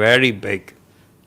very big.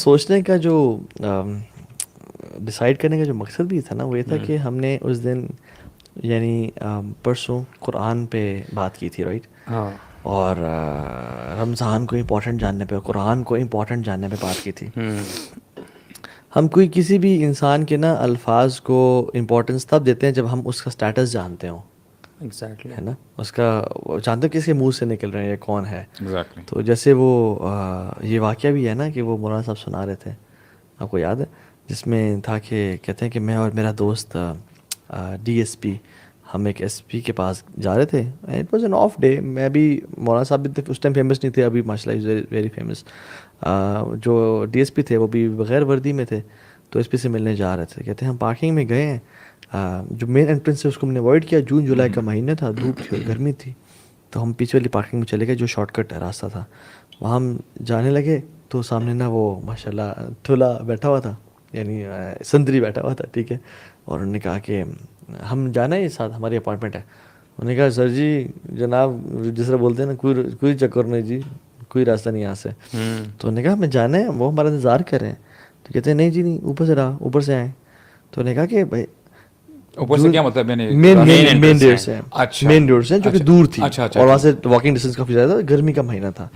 سوچنے کا جو ڈیسائیڈ کرنے کا جو مقصد بھی تھا نا وہ یہ تھا کہ ہم نے اس دن یعنی پرسوں قرآن پہ بات کی تھی رائٹ, ہاں اور رمضان کو امپورٹنٹ جاننے پہ, قرآن کو امپورٹنٹ جاننے پہ بات کی تھی. ہم کوئی کسی بھی انسان کے نا الفاظ کو امپورٹنس تب دیتے ہیں جب ہم اس کا اسٹیٹس جانتے ہوں, ایگزیکٹلی ہے نا, اس کا جانتے کس کے منہ سے نکل رہے ہیں یہ کون ہے. ایگزیکٹلی. تو جیسے وہ یہ واقعہ بھی ہے نا کہ وہ مولانا صاحب سنا رہے تھے, آپ کو یاد ہے, جس میں تھا کہ کہتے ہیں کہ میں اور میرا دوست ڈی ایس پی ہم ایک ایس پی کے پاس جا رہے تھے. It was an of day. میں بھی, مولانا صاحب بھی اس ٹائم فیمس نہیں تھے, ابھی ماشاء اللہ از ویری فیمس. جو ڈی ایس پی تھے وہ بھی بغیر وردی میں تھے, تو ایس پی سے ملنے جا رہے تھے. کہتے ہیں ہم پارکنگ میں گئے ہیں, جو مین انٹرنس ہے اس کو ہم نے اوائڈ کیا. جون جولائی کا مہینہ تھا, دھوپ تھی اور گرمی تھی, تو ہم پیچھے والی پارکنگ میں چلے گئے جو شارٹ کٹ راستہ تھا. وہاں ہم جانے لگے تو سامنے نا وہ ماشاء اللہ تھولا بیٹھا ہوا تھا, یعنی سندری بیٹھا ہوا تھا, ٹھیک ہے. اور انہوں نے کہا کہ ہم جانا ہے ساتھ, ہماری اپارٹمنٹ ہے. انہوں نے کہا سر جی جناب, جس طرح بولتے ہیں نا, کوئی چکر نہیں جی, کوئی راستہ نہیں یہاں سے. تو انہوں نے کہا ہمیں جانا ہے, وہ ہمارا انتظار کر رہے ہیں. تو کہتے ہیں نہیں جی نہیں, اوپر سے رہا, اوپر سے آئیں. تو انہوں نے کہا کہ بھائی اوپر سے کیا مطلب ہے؟ مین ڈور سے, اچھا مین ڈور سے جو کہ دور تھی, اچھا اچھا, اور وہاں سے واکنگ ڈسٹینس کافی زیادہ تھا, گرمی کا مہینہ تھا.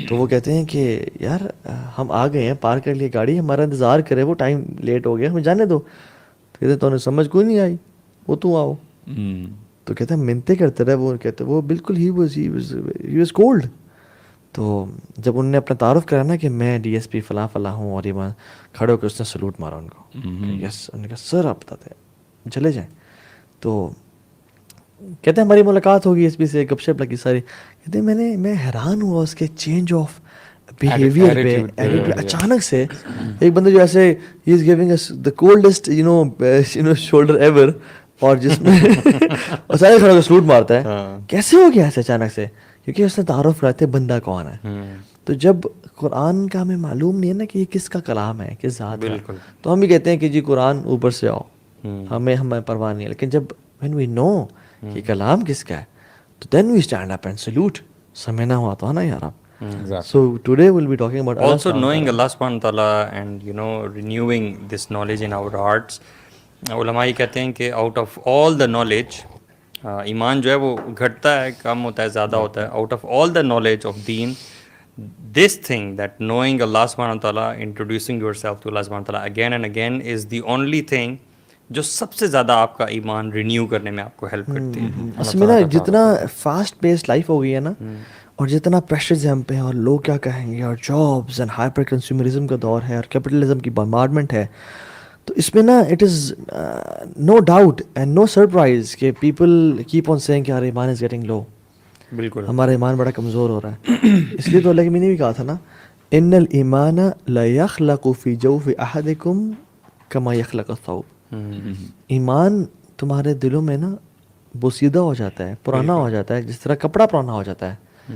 تو وہ کہتے ہیں کہ یار ہم آ گئے ہیں, پارک کر لیے گاڑی, ہمارا انتظار کرے, وہ ٹائم لیٹ ہو گیا, ہمیں جانے دو. تو کہتے ہیں تو انہیں سمجھ کوئی نہیں آئی, وہ تو آؤ. تو کہتے ہیں منتیں کرتے رہے. وہ کہتے وہ بالکل ہی واز کولڈ. تو جب انہوں نے اپنا تعارف کرا نا کہ میں ڈی ایس پی فلاں فلاں ہوں, اور یہ میں کھڑے ہو کے اس نے سلوٹ مارا ان کو, یس. انہوں نے کہا سر آپ بتاتے ہیں چلے جائیں. تو کہتے ہیں ہماری ملاقات ہوگی ایس پی سے, گپ شپ لگی ساری. کہتے ہیں میں حیران ہوا اس کے چینج آف بیہیویئر پہ. اچانک سے ایک بندے جو ایسے ہی is giving us the coldest you know shoulder ever, اور جس میں اور سارے کھڑے ہو کے سلوٹ مارتا ہے. کیسے ہو گیا ایسے اچانک سے؟ کیونکہ اس نے تعارف کراتے بندہ کون ہے. تو جب قرآن کا ہمیں معلوم نہیں ہے نا کہ یہ کس کا کلام ہے, کس ذات ہے, تو ہم بھی کہتے ہیں کہ جی قرآن اوپر سے آؤ, ہمیں پرواہ نہیں ہے. لیکن جب when we know کہ کلام کس کا ہے, تو then we stand up and salute. سمجھنا ہوا تو ہے نا یار آپ. So today we'll be talking about also knowing Allah subhanahu wa ta'ala and you know renewing this knowledge in our hearts. علماء یہ کہتے ہیں کہ out of all the knowledge, ایمان جو ہے وہ گھٹتا ہے, کم ہوتا ہے, زیادہ ہوتا ہے. out of all the knowledge of deen, this thing that knowing Allah subhanahu wa ta'ala, introducing yourself to Allah subhanahu wa ta'ala again and again is the only thing جو سب سے زیادہ آپ کا ایمان رینیو کرنے میں آپ کو ہیلپ کرتی ہے. اصل میں نا جتنا فاسٹ پیس لائف ہو گئی ہے نا, اور جتنا پریشرز ہم پہ ہیں, اور لوگ کیا کہیں گے, اور جابس اینڈ ہائپر کنزیومرزم کا دور ہے, اور کیپٹلزم کی بمبارڈمنٹ ہے, تو اس میں نا it is no doubt and know surprise کہ پیپل کیپ آن سیئنگ کہ ہمارا ایمان از گیٹنگ لو. بالکل ہمارا ایمان بڑا کمزور ہو رہا ہے. اس لیے تو اللہ کے میں نے بھی کہا تھا نا, ان الایمان لا یخلق فی جوف احدکم کما یخلق الثوب. ایمان تمہارے دلوں میں نا بوسیدہ ہو جاتا ہے, پرانا ہو جاتا ہے, جس طرح کپڑا پرانا ہو جاتا ہے.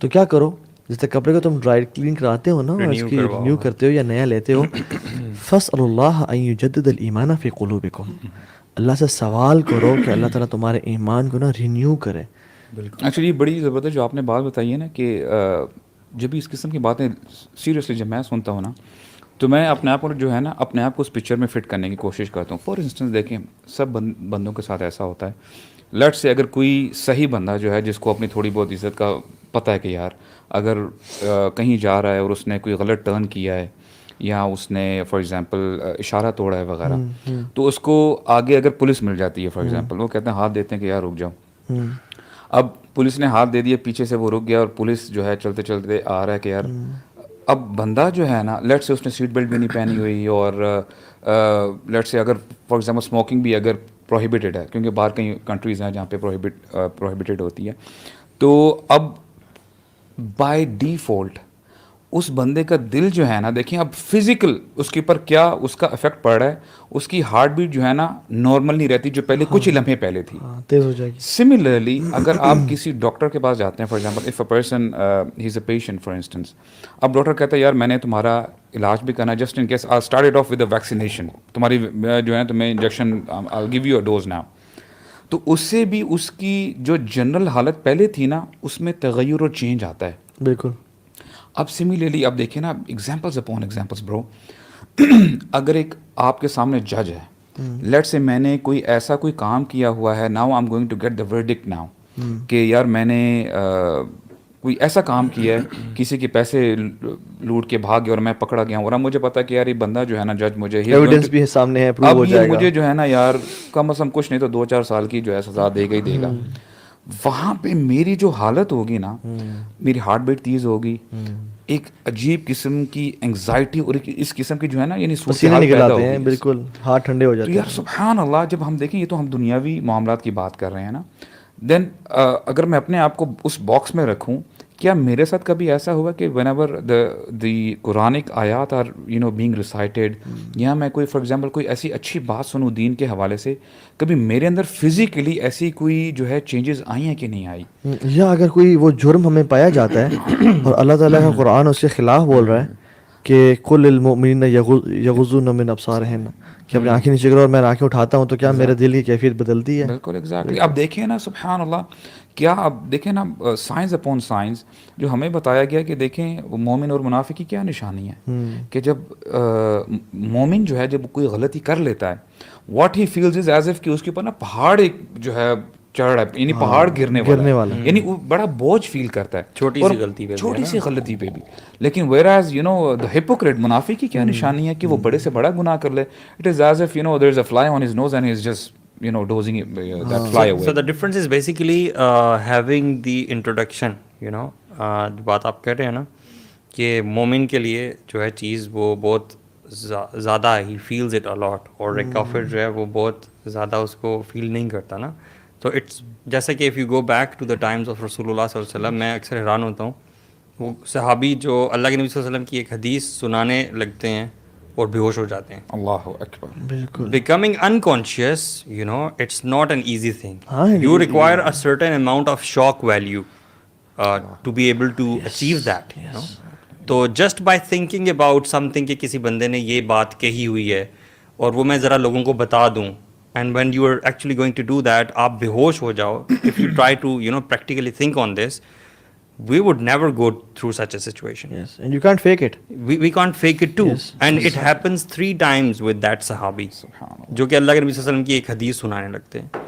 تو کیا کرو, جس طرح کپڑے کو تم ڈرائی کلین کراتے ہو نا, اور اس کی رینیو کرتے ہو یا نیا لیتے ہو, فاسألوا اللہ ان یجدد الایمان فی قلوبکم. اللہ سے سوال کرو کہ اللہ تعالیٰ تمہارے ایمان کو نا رینیو کرے. ایکچولی یہ بڑی ضرورت ہے جو آپ نے بات بتائی ہے نا, کہ جب بھی اس قسم کی باتیں سیریسلی جب میں سنتا ہوں نا, تو میں اپنے آپ کو جو ہے نا, اپنے آپ کو اس پکچر میں فٹ کرنے کی کوشش کرتا ہوں. فار انسٹنس دیکھیں, سب بندوں کے ساتھ ایسا ہوتا ہے. لیٹ سے اگر کوئی صحیح بندہ جو ہے, جس کو اپنی تھوڑی بہت عزت کا پتہ ہے کہ یار اگر کہیں جا رہا ہے اور اس نے کوئی غلط ٹرن کیا ہے, یا اس نے فار ایگزامپل اشارہ توڑا ہے وغیرہ, تو اس کو آگے اگر پولیس مل جاتی ہے فار ایگزامپل, وہ کہتے ہیں ہاتھ دیتے ہیں کہ یار رک جاؤ. اب پولیس نے ہاتھ دے دیا, پیچھے سے وہ رک گیا, اور پولیس جو ہے چلتے چلتے آ رہا ہے کہ یار, اب بندہ جو ہے نا, لیٹ سے اس نے سیٹ بیلٹ بھی نہیں پہنی ہوئی, اور لیٹ سے اگر فار ایگزامپل اسموکنگ بھی اگر پروہیبٹیڈ ہے, کیونکہ باہر کئی کنٹریز ہیں جہاں پہ پروہیبٹیڈ ہوتی ہے, تو اب بائی ڈیفالٹ اس بندے کا دل جو ہے نا دیکھیں اب فزیکل اس کے اوپر کیا اس کا افیکٹ پڑ رہا ہے, اس کی ہارٹ بیٹ جو ہے نا نارمل نہیں رہتی جو پہلے کچھ ہی لمحے پہلے تھی. ہاں تیز ہو جائے گی. سملرلی اگر آپ کسی ڈاکٹر کے پاس جاتے ہیں, for example if a person he is a patient for instance, اب ڈاکٹر کہتا ہے یار میں نے تمہارا علاج بھی کرنا ہے, just in case I started off with a vaccination, تمہاری جو ہے تمہیں injection I give you a dose now, تو اس سے بھی اس کی جو جنرل حالت پہلے تھی نا اس میں تغیر اور چینج آتا ہے. بالکل. اب سملرلی اب دیکھیں نا ایگزامپلز اپون ایگزامپلس برو, اگر ایک آپ کے سامنے جج ہے, لیٹ سے میں نے کوئی ایسا کوئی کام کیا ہوا ہے, now I am going to get the verdict now, کہ یار میں نے کوئی ایسا کام کیا ہے, کسی کے پیسے لوٹ کے بھاگ گیا اور میں پکڑا گیا ہوں, اور اب مجھے پتا کہ یار یہ بندہ جو ہے نا جج مجھے ایویڈنس بھی سامنے ہے, پروو ہو اب جائے یہ گا, مجھے جو ہے نا یار کم از کم کچھ نہیں تو 2-4 سال کی جو ہے سزا دے گا ہی دے گا. وہاں پہ میری جو حالت ہوگی نا, میری ہارٹ بیٹ تیز ہوگی, ایک عجیب قسم کی انگزائٹی اور اس قسم کی جو ہے نا یعنی پسینے نکل آتے ہیں, بالکل ہاتھ ٹھنڈے ہو جاتے ہیں. یار سبحان اللہ, جب ہم دیکھیں یہ تو ہم دنیاوی معاملات کی بات کر رہے ہیں نا, دین اگر میں اپنے آپ کو اس باکس میں رکھوں, کیا میرے ساتھ کبھی ایسا ہوا کہ وین ایور دی قرآنک آیات are you know being recited, یا میں کوئی فار ایگزامپل کوئی ایسی اچھی بات سنوں دین کے حوالے سے, کبھی میرے اندر فزیکلی ایسی کوئی جو ہے چینجز آئی ہیں کہ نہیں آئی؟ یا اگر کوئی وہ جرم ہمیں پایا جاتا ہے اور اللہ تعالیٰ کا قرآن اس کے خلاف بول رہا ہے کہ قل للمؤمنین یغضون من ابصارہم, کہ اپنی آنکھیں نیچے کرو, اور میں آنکھیں اٹھاتا ہوں تو کیا میرے دل کی کیفیت بدلتی ہے؟ بالکل ایگزیکٹلی. اب دیکھیں نا سبحان اللہ, کیا اب دیکھیں نا سائنس اپون سائنس جو ہمیں بتایا گیا کہ دیکھیں مومن اور منافق کی کیا نشانی ہے, کہ جب مومن جو ہے جب کوئی غلطی کر لیتا ہے, what he feels is as if کہ اس کے اوپر نا پہاڑ ایک جو ہے چڑھ رہا ہے, یعنی پہاڑ گرنے والا ہے, یعنی وہ بڑا بوجھ فیل کرتا ہے چھوٹی سی غلطی پہ, چھوٹی سی غلطی پہ بھی. لیکن whereas you know the hypocrite منافق کی کیا نشانی ہے کہ وہ بڑے سے بڑا گناہ کر لے, it is as if you know there is a fly on his nose and he is just you know dozing that fly away. So the difference is basically having the introduction, you know, بات آپ کہہ رہے ہیں نا کہ مومن کے لیے جو ہے چیز وہ بہت زیادہ ہی فیلز اٹ الاٹ, اور ایک کافر جو ہے وہ بہت زیادہ اس کو فیل نہیں کرتا نا. تو اٹس جیسے کہ if you go back to the times of رسول اللہ صلی اللہ علیہ وسلم, میں اکثر حیران ہوتا ہوں وہ صحابی جو اللہ کے نبی صلی اللہ علیہ وسلم کی ایک حدیث سنانے لگتے ہیں اور بے ہوش ہو جاتے ہیں. اللہ اکبر. بالکل. Becoming unconscious, you know, it's not an easy thing. You require a certain amount of shock value to be able to achieve that, you know. تو just by thinking about something کہ کسی بندے نے یہ بات کہی ہوئی ہے اور وہ میں ذرا لوگوں کو بتا دوں, and when you are actually going to do that, آپ بے ہوش ہو جاؤ. If you try to, you know, practically think on this, we would never go through such a situation. Yes, and you can't fake it. We can't fake it too. Yes. And it happens 3 times with that sahabi, جو کہ اللہ کے نبی صلی اللہ علیہ وسلم کی ایک حدیث سنانے لگتے ہیں.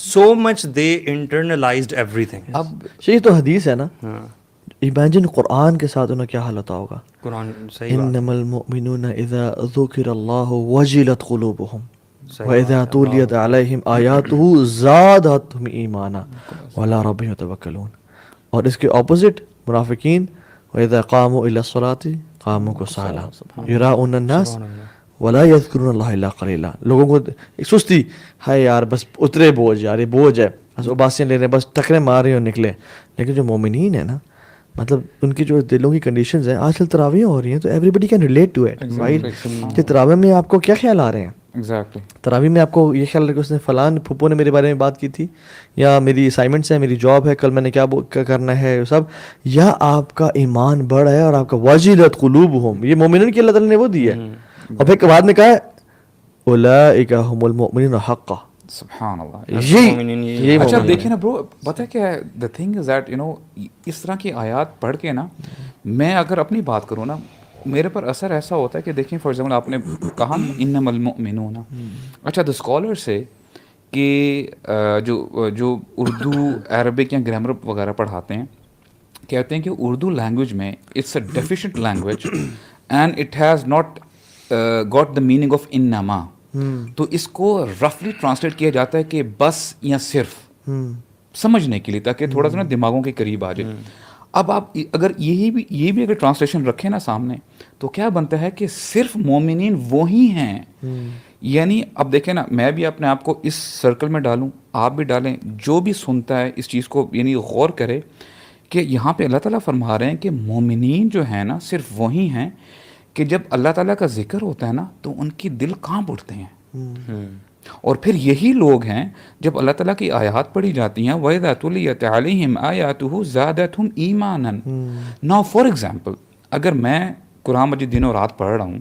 So much they internalized everything. اب یہ تو حدیث ہے نا, ایمیجن قرآن کے ساتھ انہیں کیا حال ہوتا ہوگا. قرآن صحیح بات. انما المؤمنون اذا ذکر اللہ وجلت قلوبهم واذا تليت علیہم آیاتہ زادتہم ایمانا وعلی ربہم یتوکلون. اور اس کے اپوزٹ منافقین, وَإِذَا قَامُوا إِلَى الصَّلَاةِ قَامُوا كُسَالَىٰ يُرَاءُونَ النَّاسَ وَلَا يَذْكُرُونَ اللَّهَ إِلَّا قَلِيلًا. لوگوں کو ایک سستی ہے یار, بس اترے بوجھ, یار یہ بوجھ ہے, بس اباسیاں لے رہے ہیں, بس ٹکرے مار رہے ہیں اور نکلے. لیکن جو مومنین ہیں نا, مطلب ان کی جو دلوں کی کنڈیشنز ہیں, آج کل تراویح ہو رہی ہیں تو everybody can relate to it, right, کہ تراویح میں آپ کو کیا خیال آ رہے ہیں. ایگزیکٹلی. تراویح میں آپ کو یہ خیال رکھے اس نے فلان پھپھو نے میرے بارے میں بات کی تھی, یا میری اسائنمنٹس ہیں, میری جاب ہے, کل میں نے کیا کرنا ہے سب, یا آپ کا ایمان بڑھ ہے اور آپ کا وجلت قلوبہم, یہ مومنین کی اللہ تعالیٰ نے وہ دی ہے. اور پھر بعد میں کہا ہے اولئک ھم المؤمنون حقا. سبحان اللہ. یہی اچھا دیکھیں نا برو, پتہ کیا ہے, the thing is that you know اس طرح کی آیات پڑھ کے نا, میں اگر اپنی بات کروں نا, میرے پر اثر ایسا ہوتا ہے کہ دیکھیں فار ایگزامپل آپ نے کہا نا انما المؤمنون, اچھا دا اسکالر سے کہ جو اردو عربک یا گرامر وغیرہ پڑھاتے ہیں کہتے ہیں کہ اردو لینگویج میں it's a deficient language and it has not got the meaning of انما. تو اس کو رفلی ٹرانسلیٹ کیا جاتا ہے کہ بس یا صرف, سمجھنے کے لیے, تاکہ تھوڑا سا نا دماغوں کے قریب آ جائے. اب آپ اگر یہ بھی اگر ٹرانسلیشن رکھیں نا سامنے, تو کیا بنتا ہے کہ صرف مومنین وہی ہیں. یعنی اب دیکھیں نا, میں بھی اپنے آپ کو اس سرکل میں ڈالوں, آپ بھی ڈالیں, جو بھی سنتا ہے اس چیز کو یعنی غور کرے کہ یہاں پہ اللہ تعالیٰ فرما رہے ہیں کہ مومنین جو ہیں نا صرف وہی ہیں کہ جب اللہ تعالیٰ کا ذکر ہوتا ہے نا تو ان کی دل کانپ اٹھتے ہیں. اور پھر یہی لوگ ہیں جب اللہ تعالیٰ کی آیات پڑھی جاتی ہیں وَإِذَا تُلِيَتْ عَلَيْهِمْ آيَاتُهُ زَادَتْهُمْ إِيمَانًا. Now for example اگر میں قرآن مجید دن و رات پڑھ رہا ہوں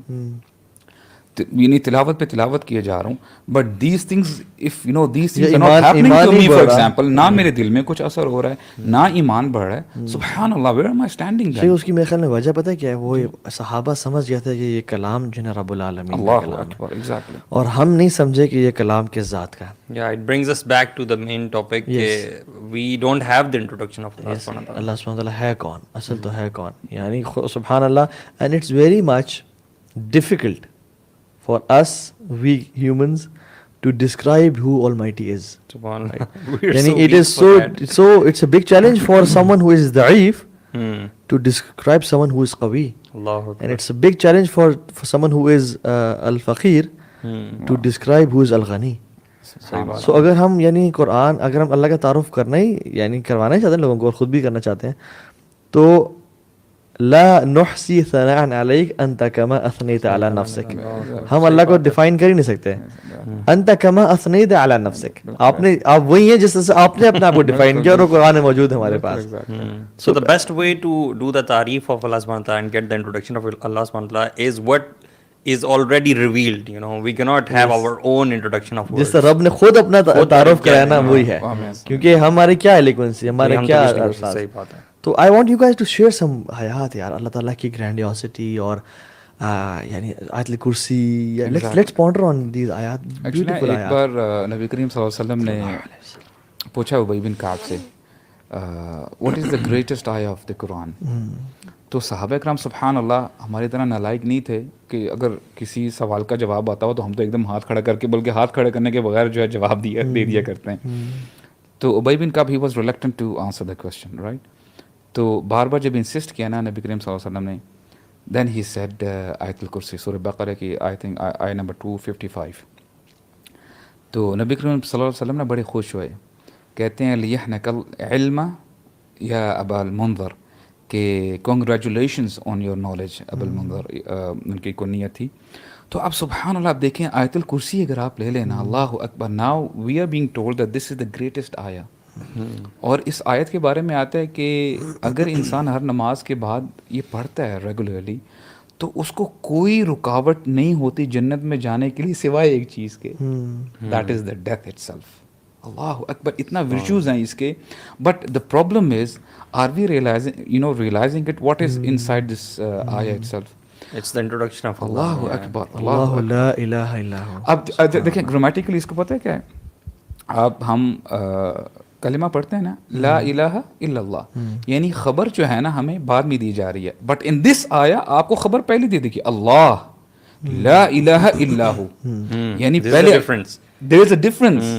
یعنی تلاوت پہ تلاوت کیے جا رہا ہوں but these things if you know these things are not happening to me for example نہ میرے دل میں کچھ اثر ہو رہا ہے نہ ایمان بڑھ رہا ہے سبحان اللہ ویئر ایم آئی اسٹینڈنگ صحیح. اس کی میرے خیال میں وجہ پتہ کیا ہے, وہ صحابہ سمجھ گیا تھا کہ یہ کلام جو ہے رب العالمین کا اللہ کلام اکبر ایگزیکٹلی اور ہم نہیں سمجھے کہ یہ کلام کس ذات کا ہے. Yeah, it brings us back to the main topic. We don't have the introduction of Allah subhanahu wa ta'ala. اللہ سبحانہ وتعالیٰ ہے کون, اصل تو ہے کون, یعنی سبحان اللہ. And it's very much difficult for us we humans to describe who Almighty is. Subhanallah. Yani it is so it's a big challenge for someone who is da'if to describe someone who is qawi. Allahu Akbar. And it's a big challenge for someone who is al-faqir to describe who is al-ghani. So اگر ہم یعنی قرآن اگر ہم اللہ کا تعارف کرنا ہی یعنی کروانا ہی چاہتے ہیں لوگوں کو اور خود بھی کرنا چاہتے ہیں تو لا نحصی ثناء علیک انت کما اثنیت علی نفسک. ہم اللہ کو ڈیفائن کر ہی نہیں سکتے. انت کما اثنیت علی نفسک, آپ وہی ہیں جس سے آپ نے اپنے آپ کو ڈیفائن کیا اور وہ قرآن میں موجود ہے ہمارے پاس. So the best way to do the tareef of Allah subhanahu wa ta'ala and get the introduction of Allah subhanahu wa ta'ala is what is already revealed. You know, we cannot have our own introduction of words. جس سے رب نے خود اپنا تعارف کرایا نا وہی ہے, کیونکہ ہمارے کیا ایلیکوینسی, ہمارے کیا الفاظ. صحیح بات ہے. تو I want you guys to share some حیات یار اللہ تعالیٰ کی گرینڈیوسٹی اور یعنی آیت الکرسی. لیٹس پونڈر آن دیز آیات, بیوٹیفل ایک آیات. بار نبی کریم صلی اللہ علیہ وسلم نے پوچھا ابی بن کعب سے واٹ از دا گریٹسٹ آیا آف دا قرآن. تو صحابہ اکرام سبحان اللہ ہماری طرح نالائق نہیں تھے کہ اگر کسی سوال کا جواب آتا ہو تو ہم تو ایک دم ہاتھ کھڑا کر کے بلکہ ہاتھ کھڑے کرنے کے بغیر جو ہے جواب دے دیا کرتے ہیں. تو ابی بن کعب ہی was reluctant to answer the question right. تو بار بار جب انسسٹ کیا نا نبی کریم صلی اللہ علیہ وسلم نے دین ہی سیڈ آیت الکرسی سورہ بقرہ کی آئی تھنک آیت نمبر 255. تو نبی کریم صلی اللہ علیہ وسلم نے بڑے خوش ہوئے, کہتے ہیں لیحنک العلم یا ابا المنذر کہ کنگریچولیشنز آن یور نالج ابا المنذر, ان کی کنیت تھی. تو اب سبحان اللہ آپ دیکھیں آیت الکرسی اگر آپ لے لیں نا اللہ اکبر, now we are being told that this is the greatest آیا. اور اس آیت کے بارے میں آتا ہے کہ اگر انسان ہر نماز کے بعد یہ پڑھتا ہے ریگولرلی تو اس کو کوئی رکاوٹ نہیں ہوتی جنت میں جانے کے لیے سوائے ایک چیز کے, that is the death itself. اللہ اکبر, اتنا ورچوز ہیں اس کے. But the problem is are we realising it what is inside this آیا itself. It's the introduction of Allah. اللہ اکبر, اللہ لا الہ الا ہو. اب دیکھیں گرامیٹیکلی اس کو پتہ ہے کیا ہے, اب ہم کلمہ پڑھتے ہیں نا لا الہ الا اللہ, یعنی خبر جو ہے نا ہمیں بعد میں دی جا رہی ہے, بٹ ان دس آیا آپ کو خبر پہلے دے دی کہ اللہ لا الہ الا ہو, یعنی پہلے there is a difference.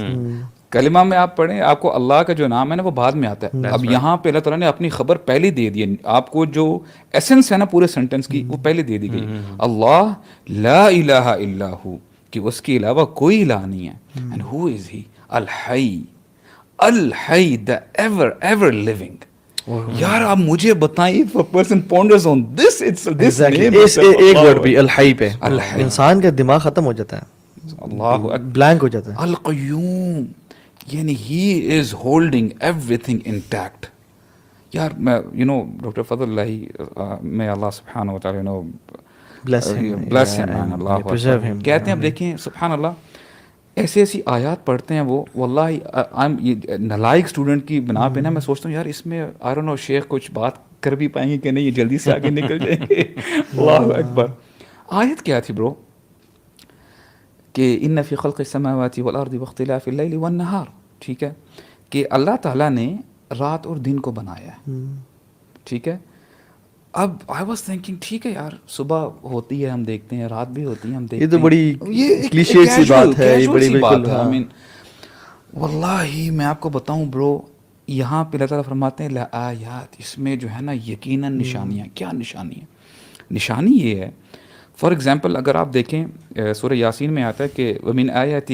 کلمہ میں آپ پڑھیں آپ کو اللہ کا جو نام ہے نا وہ بعد میں آتا ہے. اب یہاں پہ اللہ تعالیٰ نے اپنی خبر پہلے دے دی, آپ کو جو ایسنس ہے نا پورے سینٹینس کی وہ پہلے دے دی گئی. اللہ لا الہ الا ہو, کہ اس کے علاوہ کوئی الہ نہیں ہے. اینڈ ہو از ہی الحی, الحی دا ایور ایور لیونگ. یار آپ مجھے بتائیں if a person ponders on this this name ایک ورڈ بھی الحی پہ انسان کا دماغ ختم ہو جاتا ہے, اللہ بلینک ہو جاتا ہے. القیوم, یعنی he is holding everything intact. یار میں ڈاکٹر فضل اللہ میں اللہ سبحانہ و تعالیٰ bless him, اللہ preserve him. کہتے ہیں. اب دیکھیں سبحان اللہ ایسی ایسی آیات پڑھتے ہیں وہ, واللہ نالائق اسٹوڈنٹ کی بنا پہ نا میں سوچتا ہوں یار اس میں آئی ڈونٹ نو شیخ کچھ بات کر بھی پائیں گے کہ نہیں, یہ جلدی سے آگے نکل جائیں گے. اللہ اکبر. آیت کیا تھی برو کہ ان فی خلق السماوات والارض واختلاف اللیل والنہار, ٹھیک ہے, کہ اللہ تعالیٰ نے رات اور دن کو بنایا ہے, ٹھیک ہے. اب آئی واز تھنکنگ ٹھیک ہے یار صبح ہوتی ہے ہم دیکھتے ہیں, رات بھی ہوتی ہے ہم دیکھتے ہیں, یہ تو بڑی کلیشے سی بات ہے, یہ بڑی بالکل. آئی مین واللہ میں آپ کو بتاؤں برو, یہاں پہ اللہ تعالیٰ فرماتے ہیں لآیات, اس میں جو ہے نا یقیناً نشانیاں. کیا نشانی ہے؟ نشانی یہ ہے فار ایگزامپل اگر آپ دیکھیں سورہ یاسین میں آتا ہے کہ ومن آیاتہ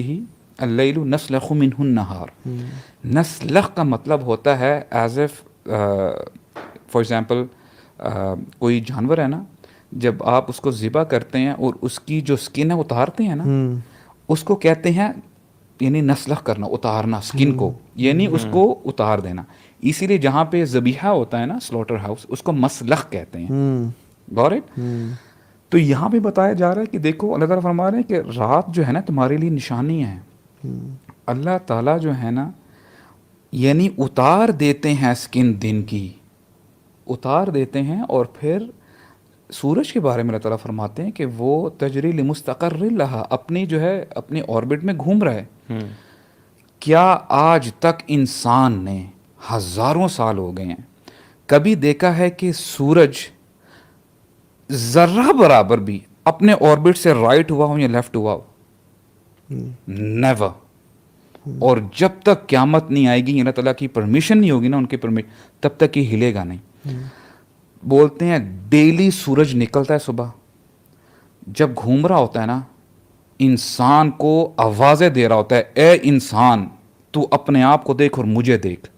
اللیل نسلخ منہ النہار. نسلخ کا مطلب ہوتا ہے ایز اف فار ایگزامپل کوئی جانور ہے نا, جب آپ اس کو ذبح کرتے ہیں اور اس کی جو اسکن ہے اتارتے ہیں نا, اس کو کہتے ہیں یعنی نسلخ کرنا, اتارنا اسکن کو, یعنی اس کو اتار دینا. اسی لیے جہاں پہ ذبیحہ ہوتا ہے نا سلوٹر ہاؤس, اس کو مسلخ کہتے ہیں. Got it? تو یہاں پہ بتایا جا رہا ہے کہ دیکھو اللہ تعالیٰ فرما رہے ہیں کہ رات جو ہے نا تمہارے لیے نشانی ہے. اللہ تعالیٰ جو ہے نا یعنی اتار دیتے ہیں اسکن دن کی, اتار دیتے ہیں, اور پھر سورج کے بارے میں اللہ تعالیٰ فرماتے ہیں کہ وہ تجری لمستقر لہا, اپنی جو ہے اپنے آربٹ میں گھوم رہا ہے. کیا آج تک انسان نے, ہزاروں سال ہو گئے ہیں, کبھی دیکھا ہے کہ سورج ذرہ برابر بھی اپنے آربٹ سے رائٹ ہوا ہو یا لیفٹ ہوا ہو؟ نیور. اور جب تک قیامت نہیں آئے گی, اللہ تعالیٰ کی پرمیشن نہیں ہوگی نا, ان کی پرمیشن, تب تک یہ ہلے گا نہیں. بولتے ہیں ڈیلی سورج نکلتا ہے صبح, جب گھوم رہا ہوتا ہے نا, انسان کو آوازیں دے رہا ہوتا ہے, اے انسان تو اپنے آپ کو دیکھ اور مجھے دیکھ,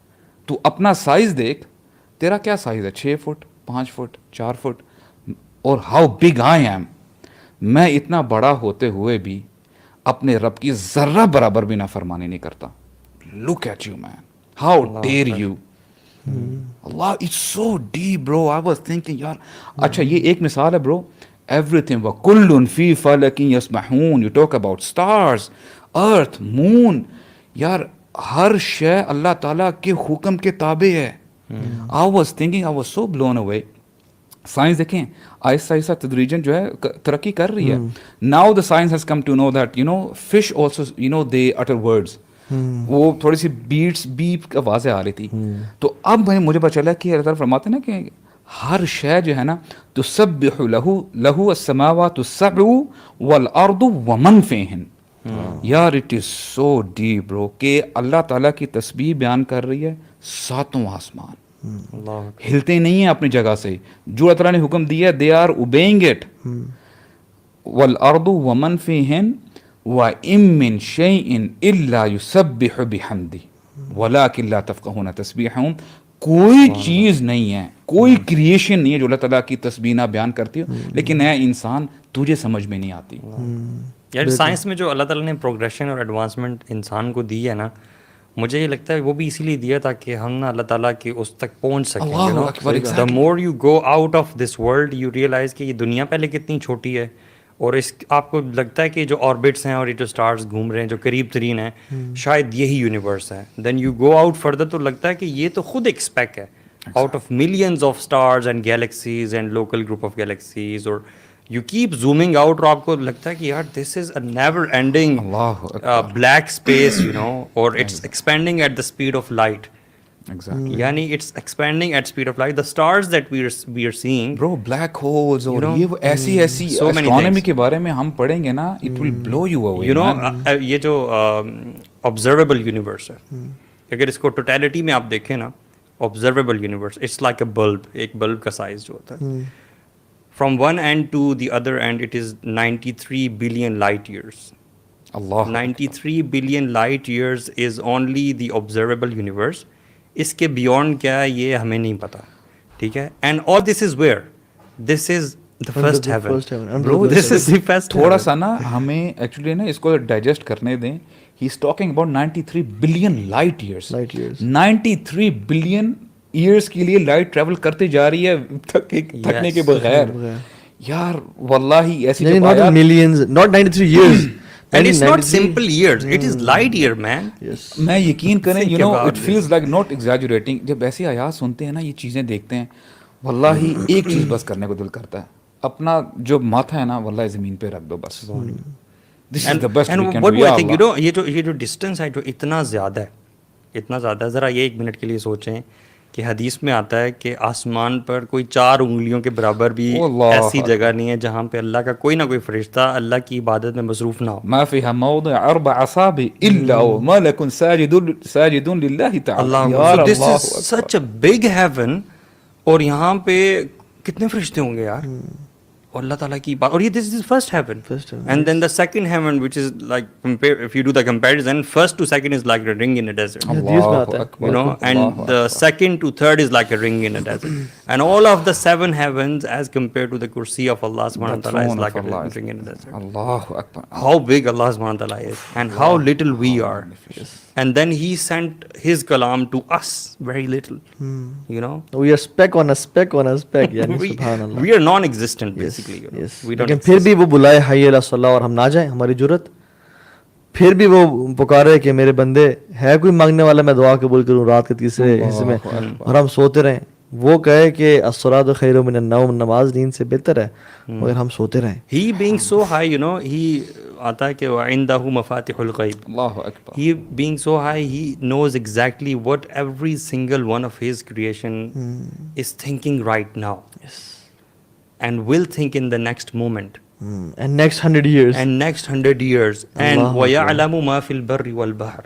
تو اپنا سائز دیکھ, تیرا کیا سائز ہے, 6 فٹ 5 فٹ 4 فٹ, اور ہاؤ بگ آئی ایم, میں اتنا بڑا ہوتے ہوئے بھی اپنے رب کی ذرہ برابر بھی نافرمانی نہیں کرتا. Look at you man, how dare you. اللہ, it's so deep bro. I was thinking یار, اچھا یہ ایک مثال ہے برو, ایوری تھنگ وَكُلٌّ فِي فَلَكٍ يَسْبَحُونَ. یو ٹاک اباؤٹ اسٹارز, ارتھ, مون, یار ہر شے اللہ تعالیٰ کے حکم کے تابع ہے. I was thinking, I was so blown away. Science دیکھیں آہستہ آہستہ تدریجاً جو ہے ترقی کر رہی ہے. Now the science has come to know that fish also they utter words. وہ تھوڑی سی بیٹس بیپ آوازیں آ رہی تھی. تو اب مجھے پتا چلا کہ اللہ تعالیٰ فرماتے ہیں نا کہ ہر شے جو ہے نا تسبح لہ السماوات السبع والارض ومن فیہن. یار اٹ از سو ڈیپ برو کہ اللہ تعالیٰ کی تسبیح بیان کر رہی ہے, 7 آسمان ہلتے نہیں ہیں اپنی جگہ سے, جو اللہ تعالیٰ نے حکم دیا دے آر اوبیئنگ اٹ. والارض ومن فیہن وَإِن مِّن شَيْءٍ إِلَّا يُسَبِّحُ بِحَمْدِهِ وَلَٰكِن لَّا تَفْقَهُونَ تَسْبِيحَهُم. کوئی چیز نہیں ہے, کوئی کریشن نہیں ہے جو اللہ تعالیٰ کی تسبیح نہ بیان کرتی ہو, لیکن اے انسان تجھے سمجھ میں نہیں آتی. یار سائنس میں جو اللہ تعالیٰ نے پروگریشن اور ایڈوانسمنٹ انسان کو دی ہے نا, مجھے یہ لگتا ہے وہ بھی اسی لیے دیا تاکہ ہم نا اللہ تعالیٰ کے اس تک پہنچ سکیں. The more you go out of this world you realise کہ یہ دنیا پہلے کتنی چھوٹی ہے, اور اس آپ کو لگتا ہے کہ جو آربٹس ہیں اور یہ جو اسٹارز گھوم رہے ہیں جو قریب ترین ہیں شاید یہی یونیورس ہے. Then you go out further تو لگتا ہے کہ یہ تو خود ایک اسپیک ہے out of millions of stars and galaxies and local group of galaxies, اور یو کیپ زومنگ آؤٹ, اور آپ کو لگتا ہے کہ یار this is a never ending black space اور it's expanding at the speed of light. یعنی it's expanding at speed of light. The stars that we are seeing bro, black holes اور یہ ایسی ایسٹرونومی کے بارے میں ہم پڑھیں گے نا, it will blue you away. یہ جو آبزرویبل یونیورس ہے, اگر اس کو ٹوٹیلٹی میں آپ دیکھیں نا, observable universe it's like a bulb, ایک بلب کا سائز جو ہوتا ہے, from one end to the other end it is 93 billion light years. اللہ, 93 billion light years is only the observable universe. اس کے بیونڈ کیا ہے یہ ہمیں نہیں پتا, ٹھیک ہے. And all this is where, this is the first heaven. Bro, this is the first heaven. تھوڑا سا نا ہمیں ایکچولی نا اس کو ڈائجسٹ کرنے دیں. He is talking about 93 billion light years. 93 billion years کے لیے لائٹ ٹریول کرتے جا رہی ہے تھکنے کے بغیر. یار واللہ ایسی not millions, not 93 years. And it's not simple years, it is light year, man. میں یقین کریں, you know, it feels like not exaggerating. جب ایسی آیات سنتے ہیں نا, یہ چیزیں دیکھتے ہیں, واللہ ایک چیز بس کرنے کو دل کرتا ہے, اپنا جو ماتھا ہے نا واللہ زمین پہ رکھ دو بس. This is the best we can do. And what do I think, you know, یہ جو ڈسٹینس ہے جو اتنا زیادہ ہے, ذرا یہ 1 منٹ کے لیے سوچیں کہ حدیث میں آتا ہے کہ آسمان پر کوئی 4 انگلیوں کے برابر بھی ایسی جگہ نہیں ہے جہاں پہ اللہ کا کوئی نہ کوئی فرشتہ اللہ کی عبادت میں مصروف نہ ہو. ما فيها موضع 4 أصابع إلا وملك ساجد لله تعالى. So this is such a big heaven, اور یہاں پہ کتنے فرشتے ہوں گے یار, اور اللہ تعالیٰ کی بات, اور یہ this is first heaven. First heaven, And then the second heaven, which is like compare, if you do the comparison, first to second is like a ring in a desert. حدیث میں آتا ہے. You know, and the second to third is like a ring in a desert. And all of the 7 heavens as compared to the kursi of Allah subhanahu wa ta'ala is like a ring in a desert. Allahu Akbar. How big Allah subhanahu wa ta'ala is and how little we are. And then he sent his kalam to us, very little. You know, We are speck on a speck on a speck. یعنی we, سبحان اللہ. we are non-existent basically. You know? Yes. We don't لیکن پھر بھی وہ بلائے حی علی الصلاۃ اور ہم نہ جائیں, ہماری جرت. پھر بھی وہ پکارے کہ میرے بندے ہے کوئی مانگنے والا, میں دعا قبول کروں رات کے تیسرے حصے میں, اور ہم سوتے رہیں. وہ کہے کہ الصلاۃ خیر من النوم, نماز نیند سے بہتر ہے, مگر ہم سوتے رہیں. He being so high, you know, he آتا ہے کہ وَعِنْدَهُ مَفَاتِحُ الْغَيْبِ. Allahu Akbar. He being so high, he knows exactly what every single one of his creation is thinking right now. Yes. And will think in the next moment. And next 100 years. And next 100 years. And Allahu وَيَعْلَمُ مَا فِي الْبَرِّ وَالْبَحْرِ.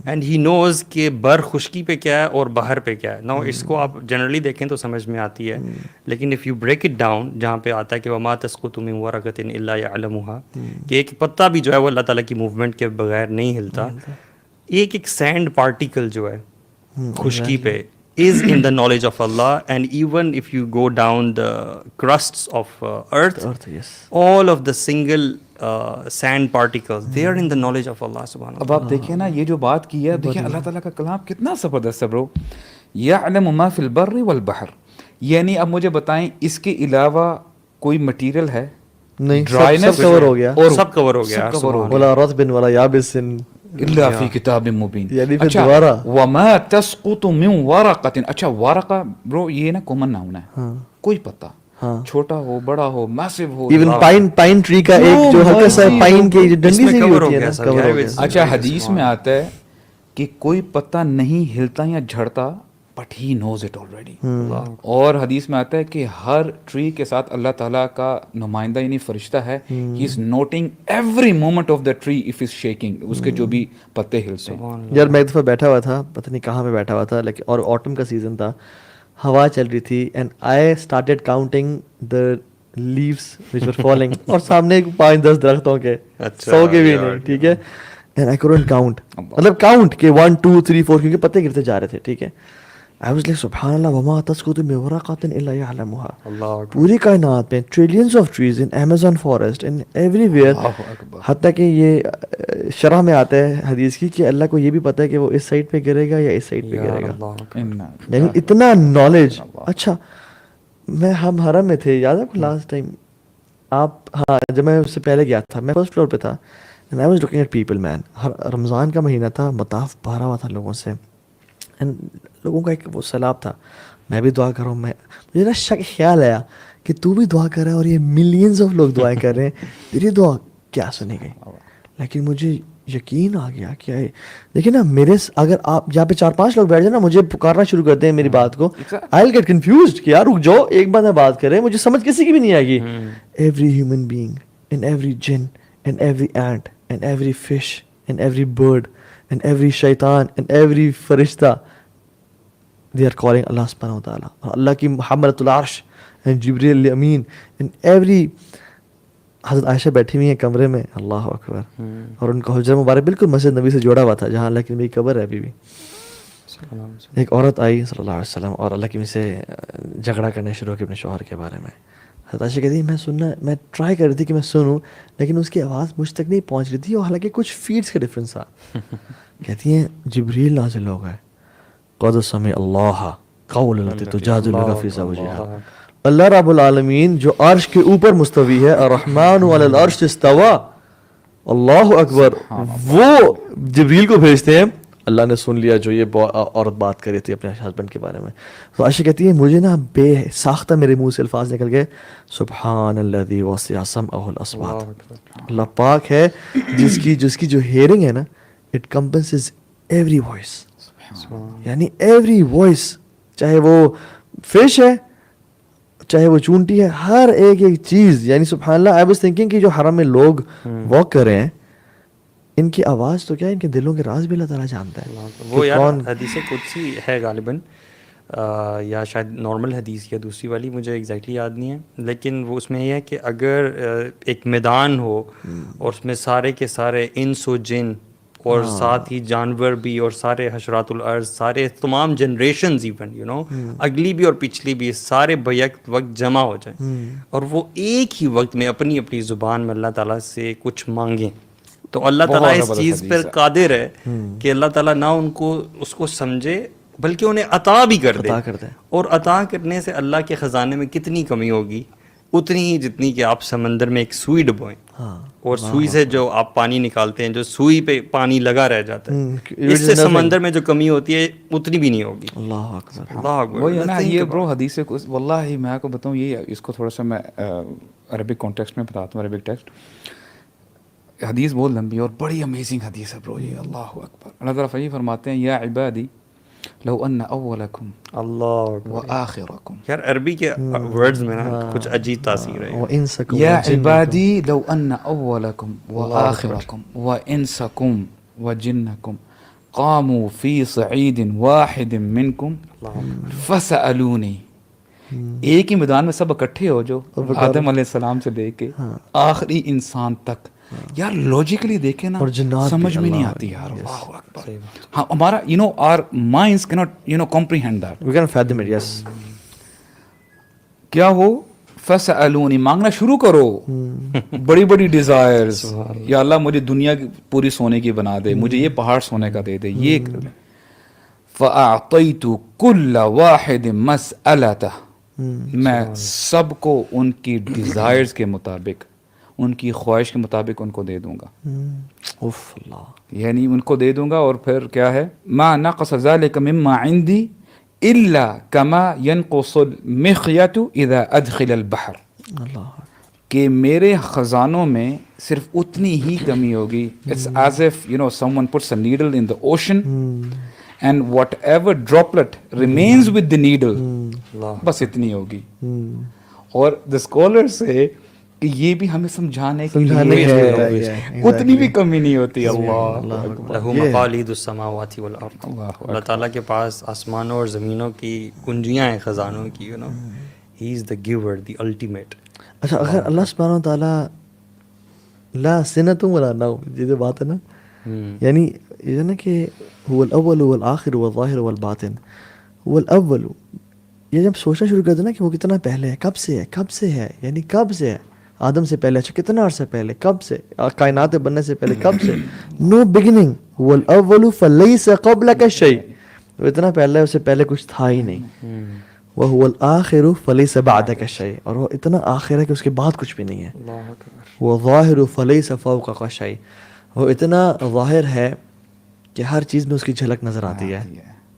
And he نوز کہ بر خشکی پہ کیا ہے اور باہر پہ کیا ہے. نا اس کو آپ جنرلی دیکھیں تو سمجھ میں آتی ہے, لیکن if you break it down, جہاں پہ آتا ہے کہ وما تسقط من ورقۃ الا یعلمها, کہ ایک پتا بھی جو ہے وہ اللہ تعالیٰ کی موومنٹ کے بغیر نہیں ہلتا. ایک سینڈ پارٹیکل جو ہے خشکی پہ is in the knowledge of Allah. And even if you go down the crusts of earth, Yes. all of the single sand particles, they are in the knowledge of Allah subhanahu wa اب آپ دیکھیں نا یہ جو بات کی ہے, دیکھیں اللہ تعالیٰ کا کلام کتنا زبردست ہے برو. یعلم ما فی البر والبحر, یعنی اب مجھے بتائیں اس کے علاوہ کوئی مٹیریل ہے؟ نہیں, Dryness سب کور ہو گیا. ta'ala. سب کور ہو گیا. سب cover ہو گیا. ولا رطب ولا یابس. الا فی کتاب مبین. یعنی پھر اچھا, دوبارہ وما تسقط من ورقۃ. اچھا ورقہ برو یہ نا کامن ناؤن ہے, کوئی پتا چھوٹا ہو بڑا ہو میسو ہو. ایون پائن ٹری کا ایک جو ہلکا سا پائن کی جو ڈنڈی سی ہوتی ہے نا, cover ہو گیا. اچھا حدیث میں آتا ہے کہ کوئی پتا نہیں ہلتا یا جھڑتا, but he knows it already. اور حدیث میں آتا ہے کہ ہر ٹری کے ساتھ اللہ تعالیٰ کا نمائندہ یعنی فرشتہ ہے, he is noting every moment of the tree if is shaking, اس کے جو بھی پتے ہلتے ہیں. یار میں ایک دفعہ بیٹھا ہوا تھا, پتہ نہیں کہاں میں بیٹھا ہوا تھا, لیکن اور آٹم کا سیزن تھا, ہوا چل رہی تھی, and I started counting the leaves which were falling, اور سامنے 5-10 درختوں کے 100 کے بھی نہیں, ٹھیک ہے, اینڈ آئی couldn't count, مطلب کاؤنٹ کہ 1 2 3 4, کیونکہ پتے گرتے جا رہے تھے, ٹھیک ہے. I was like سبحان اللہ وما تسقط من ورقۃ الا یعلمها. پوری کائنات میں trillions of trees in Amazon forest and everywhere, حتیٰ کہ یہ شرح میں آتا ہے حدیث کی کہ اللہ کو یہ بھی پتہ ہے کہ وہ اس سائڈ پہ گرے گا یا اس سائڈ پہ گرے گا, یعنی اتنا نالج. اچھا میں ہم حرم میں تھے, یاد ہے آپ کو لاسٹ ٹائم آپ, ہاں جب میں اس سے پہلے گیا تھا, میں فرسٹ فلور پہ تھا, and I was looking at people man. Ramzan کا مہینہ تھا, مطاف بھرا ہوا تھا لوگوں سے, اینڈ لوگوں کا ایک وہ سیلاب تھا. میں بھی دعا کر رہا ہوں, مجھے نا خیال آیا کہ تو بھی دعا کر رہا ہے اور یہ ملینز آف لوگ دعائیں کر رہے ہیں, تیری دعا کیا سنی گئی. لیکن مجھے یقین آ گیا کہ دیکھیں نا, میرے اگر آپ یہاں پہ 4-5 لوگ بیٹھ جائیں نا, مجھے پکارنا شروع کر دیں میری بات کو, آئی ول گیٹ کنفیوزڈ کہ یار رک جاؤ, ایک بار میں بات کریں, مجھے سمجھ کسی کی بھی نہیں آئے گی. Every human being and every جن and every ant and every fish and every bird and every شیطان اینڈ ایوری فرشتہ, they are calling Allah subhanahu wa ta'ala. اللہ کی حملۃ العرش and Jibril Amin and every, حضرت عائشہ بیٹھی ہوئی ہیں کمرے میں, اللہ اکبر, اور ان کا حجرہ مبارک بالکل مسجد نبی سے جوڑا ہوا تھا, جہاں اللہ کی نبی کی قبر ہے ابھی بھی. ایک عورت آئی صلی اللہ علیہ وسلم اور اللہ کی نبی سے جھگڑا کرنے شروع ہو کے اپنے شوہر کے بارے میں. حضرت عائشہ کہتی ہے میں ٹرائی کر رہی تھی کہ میں سنوں, لیکن اس کی آواز مجھ تک نہیں پہنچ رہی تھی, اور حالانکہ کچھ فیٹس کا ڈفرینس تھا. کہتی ہیں جبریل نازل ہو گئے, قد سمع اللہ قول التی تجادلک فی زوجہا. اللہ رب العالمین جو عرش کے اوپر مستوی ہے, الرحمن علی العرش استوى, اللہ اکبر, وہ جبریل کو بھیجتے ہیں. اللہ نے سن لیا جو یہ عورت بات کر رہی تھی اپنے ہسبینڈ کے بارے میں. تو عائشہ کہتی ہے مجھے نا بے ساختہ میرے منہ سے الفاظ نکل گئے, سبحان الذی وسع سمعہ الاصوات. اللہ پاک ہے جس کی جو ہیئرنگ ہے نا, اٹ کمپنسز ایوری وائس, یعنی ایوری وائس, چاہے وہ فش ہے چاہے وہ چونٹی ہے, ہر ایک چیز. یعنی سبحان اللہ, آئی واز تھنکنگ کہ جو حرم میں لوگ واک کر رہے ہیں, ان کی آواز تو کیا ہے, ان کے دلوں کے راز بھی اللہ تعالیٰ جانتا ہے. وہ یار حدیث قدسی ہے غالباً, یا شاید نارمل حدیث یا دوسری والی, مجھے ایگزیکٹلی یاد نہیں ہے, لیکن وہ اس میں یہ ہے کہ اگر ایک میدان ہو اور اس میں سارے کے سارے انس و جن اور ساتھ ہی جانور بھی اور سارے حشرات الارض, سارے تمام جنریشنز ایون یو نو اگلی بھی اور پچھلی بھی, سارے بیک وقت جمع ہو جائیں اور وہ ایک ہی وقت میں اپنی اپنی زبان میں اللہ تعالیٰ سے کچھ مانگیں, تو اللہ تعالیٰ اس چیز پر قادر ہے کہ اللہ تعالیٰ نہ ان کو اس کو سمجھے بلکہ انہیں عطا بھی کر دے. اور عطا کرنے سے اللہ کے خزانے میں کتنی کمی ہوگی, اتنی ہی جتنی کہ آپ سمندر میں ایک سوئی ڈبوئیں, اور سوئی سے جو آپ پانی نکالتے ہیں, جو سوئی پہ پانی لگا رہ جاتا ہے, اس سے سمندر میں جو کمی ہوتی ہے اتنی بھی نہیں ہوگی. اللہ اکبر, اللہ اکبر. وہی ہے نا یہ برو حدیث, واللہ میں آپ کو بتاؤں, یہ اس کو تھوڑا سا میں عربک کانٹیکسٹ میں بتاتا ہوں. عربک ٹیکسٹ حدیث بہت لمبی اور بڑی امیزنگ حدیث ہے برو یہ. اللہ اکبر. اللہ تعالیٰ یہ فرماتے ہیں, یا عبادی لو ان اولکم اللہ وآخرکم. یار عربی کے ورڈز میں نا کچھ عجیب تاثیر ہے. وانسکم یا عبادی لو ان اولکم وآخرکم وانسکم وجنکم قاموا فی صعید واحد منکم فسألونی. ایک ہی میدان میں سب اکٹھے ہو, جو آدم علیہ السلام سے لے کے آخری انسان تک. یار لاجیکلی دیکھیں نا, سمجھ میں نہیں آتی یار. اللہ اکبر. ہاں ہمارا یو نو آر مائنڈز کی not you know comprehend that. We can fathom it. Yes. کیا ہو, فسألونی, مانگنا شروع کرو بڑی بڑی ڈیزائرز. یا اللہ مجھے دنیا پوری سونے کی بنا دے, مجھے یہ پہاڑ سونے کا دے دے, یہ کر دے. فأعطیت کل واحد مسألتہ, میں سب کو ان کی ڈیزائرز کے مطابق, ان کی خواہش کے مطابق ان کو دے دوں گا. اوف اللہ. یعنی ان کو دے دوں گا. اور پھر کیا ہے, ما نقص ذلك مما عندي الا كما ينقص المخيط اذا ادخل البحر. اللہ. کہ میرے خزانوں میں صرف اتنی ہی کمی ہوگی. It's as if you know someone puts a needle in the ocean and whatever droplet remains with the needle, بس اتنی ہوگی. اور the scholars say کہ یہ بھی ہمیں سمجھانے کے لیے اتنی بھی کمی نہیں ہوتی. اللہ لہو مقالید السماوات والارض. اللہ تعالیٰ کے پاس آسمانوں اور زمینوں کی کنجیاں ہیں خزانوں کی. You know he is the giver, the ultimate. اچھا, اگر اللہ سبحانہ و تعالیٰ لا سنۃ ولا نوم, یہ جو بات ہے نا, یعنی یہ نا کہ هو الاول والآخر والظاہر والباطن. هو الاول, یہ جب سوچنا شروع کرتے نا کہ وہ کتنا پہلے ہے, کب سے ہے, کب سے ہے, یعنی کب سے ہے, آدم سے پہلے, اچھا کتنا عرصہ پہلے, کب سے, کائنات بننے سے پہلے, کب سے, نو بگننگ. هو الاول فلیس قبلک شیء, وہ اتنا پہلے, اس سے پہلے کچھ تھا ہی نہیں. وهو الآخر فلیس بعدک شیء, اور وہ اتنا آخر ہے کہ اس کے بعد کچھ بھی نہیں ہے. وہ ظاہر فلیس فوقک شیء, وہ اتنا ظاہر ہے کہ ہر چیز میں اس کی جھلک نظر آتی ہے,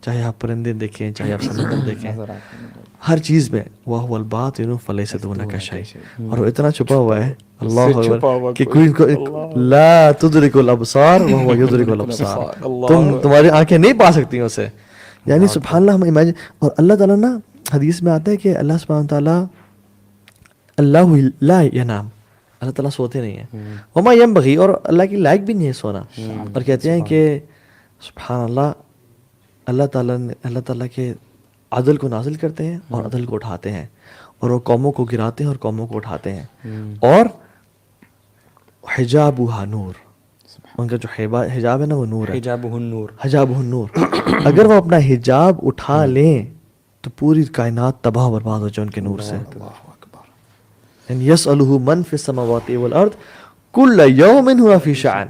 چاہے آپ پرندے دیکھیں, چاہے آپ سمندر دیکھیں, ہر چیز میں. وَهُوَ الْبَاطِنُ فَلَيْسَ دُونَكَ شَيْءٌ, اور وہ اتنا چھپا ہوا ہے اللہ اکبر کہ کوئی لا تدرک الابصار وهو يدرك الابصار, تمہاری آنکھیں نہیں پا سکتی اسے. یعنی سبحان اللہ, ہم امیجن. اور اللہ تعالیٰ نا حدیث میں آتا ہے کہ اللہ سبحانہ تعالیٰ اللہ لا ینام, اللہ تعالیٰ سوتے نہیں ہیں. وما ینبغی, اور اللہ کی لائق بھی نہیں ہے سونا. اور کہتے ہیں کہ سبحان اللہ, اللہ تعالیٰ کے عدل کو نازل کرتے ہیں اور عدل کو اٹھاتے ہیں, اور وہ قوموں کو گراتے ہیں اور قوموں کو اٹھاتے ہیں. اور حجابها نور, ان کا جو حجاب ہے نا وہ نور ہے. حجابہ النور, حجابہ النور. اگر وہ اپنا حجاب اٹھا لیں تو پوری کائنات تباہ برباد ہو جائے ان کے نور سے. یسألہ من فی السماوات والارض کل یوم هو فی شأن,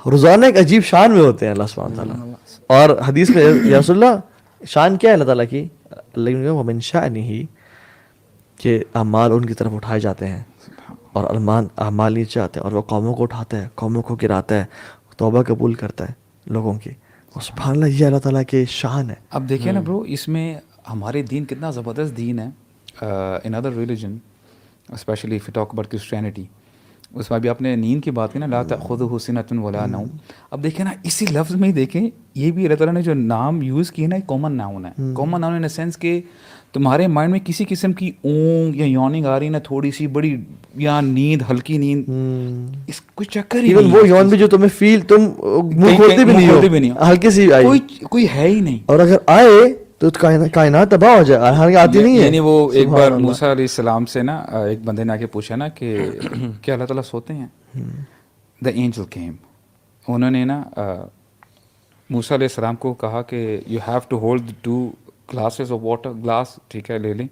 روزانہ ایک عجیب شان میں ہوتے ہیں اللہ سبحانہ تعالیٰ. اور حدیث میں یا رسول اللہ, شان کیا ہے اللہ تعالیٰ کی؟ اللہ نے ومن شأنہ, کہ اعمال ان کی طرف اٹھائے جاتے ہیں اور اعمال نیچے آتے ہیں, اور وہ قوموں کو اٹھاتا ہے, قوموں کو گراتا ہے, توبہ قبول کرتا ہے لوگوں کی. اور سبحان اللہ, یہ اللہ تعالیٰ کی شان ہے. اب دیکھیں نا برو, اس میں ہمارے دین کتنا زبردست دین ہے. In other religion especially if you talk about Christianity, اس میں ابھی آپ نے نیند کی بات کی نا, لا تأخذہ سنۃ ولا نوم. اب دیکھیں نا اسی لفظ میں ہی دیکھیں, یہ بھی اللہ تعالیٰ نے جو نام یوز کیا نا, ایک کامن ناؤن ہے. Common noun in a sense کہ تمہارے مائنڈ میں کسی قسم کی اونگ یا یوننگ آ رہی نا, تھوڑی سی بڑی یا نیند, ہلکی نیند, اس کوئی چکر ہی نہیں. وہ یون بھی جو تمہیں فیل, تم منہ کھولتے بھی نہیں ہو, ہلکی سی آئی, کوئی ہے ہی نہیں. اور اگر آئے تو کائنات تباہ ہو جائے, حالانکہ آتی نہیں ہے. یعنی وہ ایک سبحان بار اللہ. موسیٰ علیہ السلام سے نا ایک بندے نے آ کے پوچھا نا کہ کیا اللہ تعالیٰ سوتے ہیں؟ دا اینجل کیم, انہوں نے نا موسیٰ علیہ السلام کو کہا کہ you have to hold 2 glasses of water, glass ٹھیک ہے لے لیں,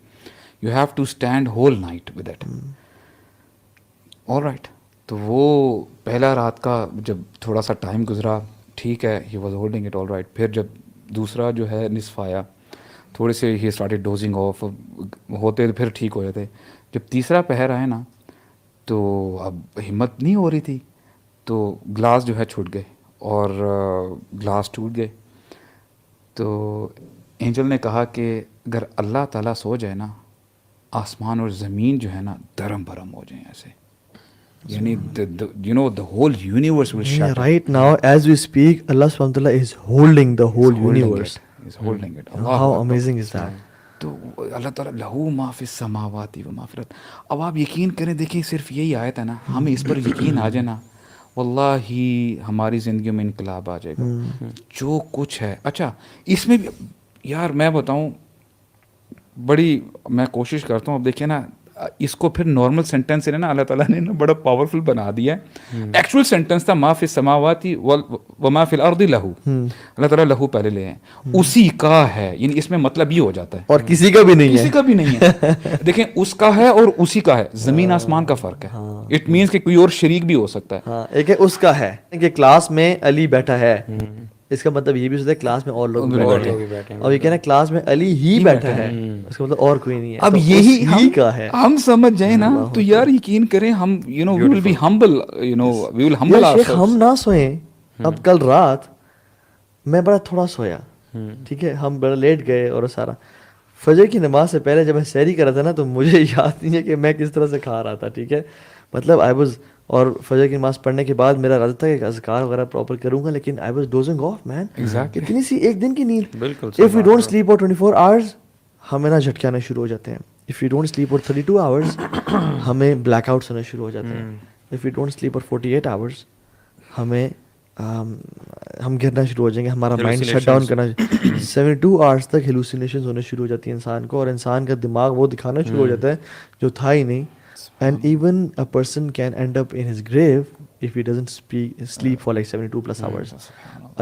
you have to stand whole night with it. All right. تو وہ پہلا رات کا جب تھوڑا سا ٹائم گزرا, ٹھیک ہے, he was holding it all right. پھر جب دوسرا جو ہے نصف آیا, تھوڑے سے ہی اسٹارٹیڈ ڈوزنگ آف ہوتے, پھر ٹھیک ہو جاتے. جب تیسرا پہر آیا نا تو اب ہمت نہیں ہو رہی تھی, تو گلاس جو ہے چھوٹ گئے اور گلاس ٹوٹ گئے. تو اینجل نے کہا کہ اگر اللہ تعالیٰ سو جائے نا, آسمان اور زمین جو ہے نا درم برم ہو جائیں ایسے, یعنی you know the whole universe will shut down. Right now as we speak, Allah subhanahu wa ta'ala is holding the whole universe. He's holding it. How amazing is that? تو اللہ تعالیٰ لہو ما فی السماوات و ما فی الارض. اب آپ یقین کریں, دیکھیں صرف یہی آیت ہے نا, ہمیں اس پر یقین آ جائے نا, واللہ ہماری زندگیوں میں انقلاب آ جائے گا. جو کچھ ہے, اچھا اس میں بھی یار میں بتاؤں, بڑی میں کوشش کرتا ہوں. اب دیکھیں نا, اس کو پھر نارمل سینٹینس سے نا اللہ تعالیٰ نے نا بڑا پاورفل بنا دیا ہے. ایکچوئل سینٹینس تھا ما فی السماوات و ما فی الارض لہو, اللہ تعالیٰ لہو پہلے لے ہیں, اسی کا ہے, یعنی اس میں مطلب یہ ہو جاتا ہے اور کسی کا بھی نہیں ہے, کسی کا بھی نہیں ہے. دیکھیں اس کا ہے اور اسی کا ہے, زمین آسمان کا فرق ہے. اٹ مینس کہ کوئی اور شریک بھی ہو سکتا ہے. ہاں, ایک ہے اس کا ہے کہ کلاس میں علی بیٹھا ہے, اس کا مطلب یہ بھی ہوتا ہے کلاس میں اور لوگ بیٹھے ہیں, اور یہ کہنا کلاس میں علی ہی بیٹھا ہے, اس کا مطلب اور کوئی نہیں ہے. اب یہی کا ہے, ہم سمجھ جائیں نا تو یار یقین کریں, ہم we will be humble, we will humble ourselves. ہم نہ سوئیں. اب کل رات میں بڑا تھوڑا سویا, ٹھیک ہے, ہم بڑا لیٹ گئے, اور سارا فجر کی نماز سے پہلے جب میں سحری کر رہا تھا نا, تو مجھے یاد نہیں ہے کہ میں کس طرح سے کھا رہا تھا, ٹھیک ہے, مطلب آئی واز, اور فجر کی نماز پڑھنے کے بعد میرا ارادہ تھا کہ اذکار وغیرہ پراپر کروں گا, لیکن آئی واز ڈوزنگ آف مین. اتنی سی ایک دن کی نیند. بالکل. If you don't slip for 24 hours, ہمیں نا جھٹکے آنا شروع ہو جاتے ہیں. If you don't slip for 32 hours, ہمیں بلیک آؤٹس ہونا شروع ہو جاتے ہیں. If you don't slip for 48 hours, ہمیں ہم گرنا شروع ہو جائیں گے, ہمارا مائنڈ شٹ ڈاؤن کرنا. 72 hours تک ہیلوسینیشنز ہونے شروع ہو جاتی ہیں انسان کو, اور انسان کا دماغ وہ دکھانا شروع ہو جاتا ہے جو تھا ہی نہیں. And even a person can end up in his grave if he doesn't sleep for like 72 plus hours.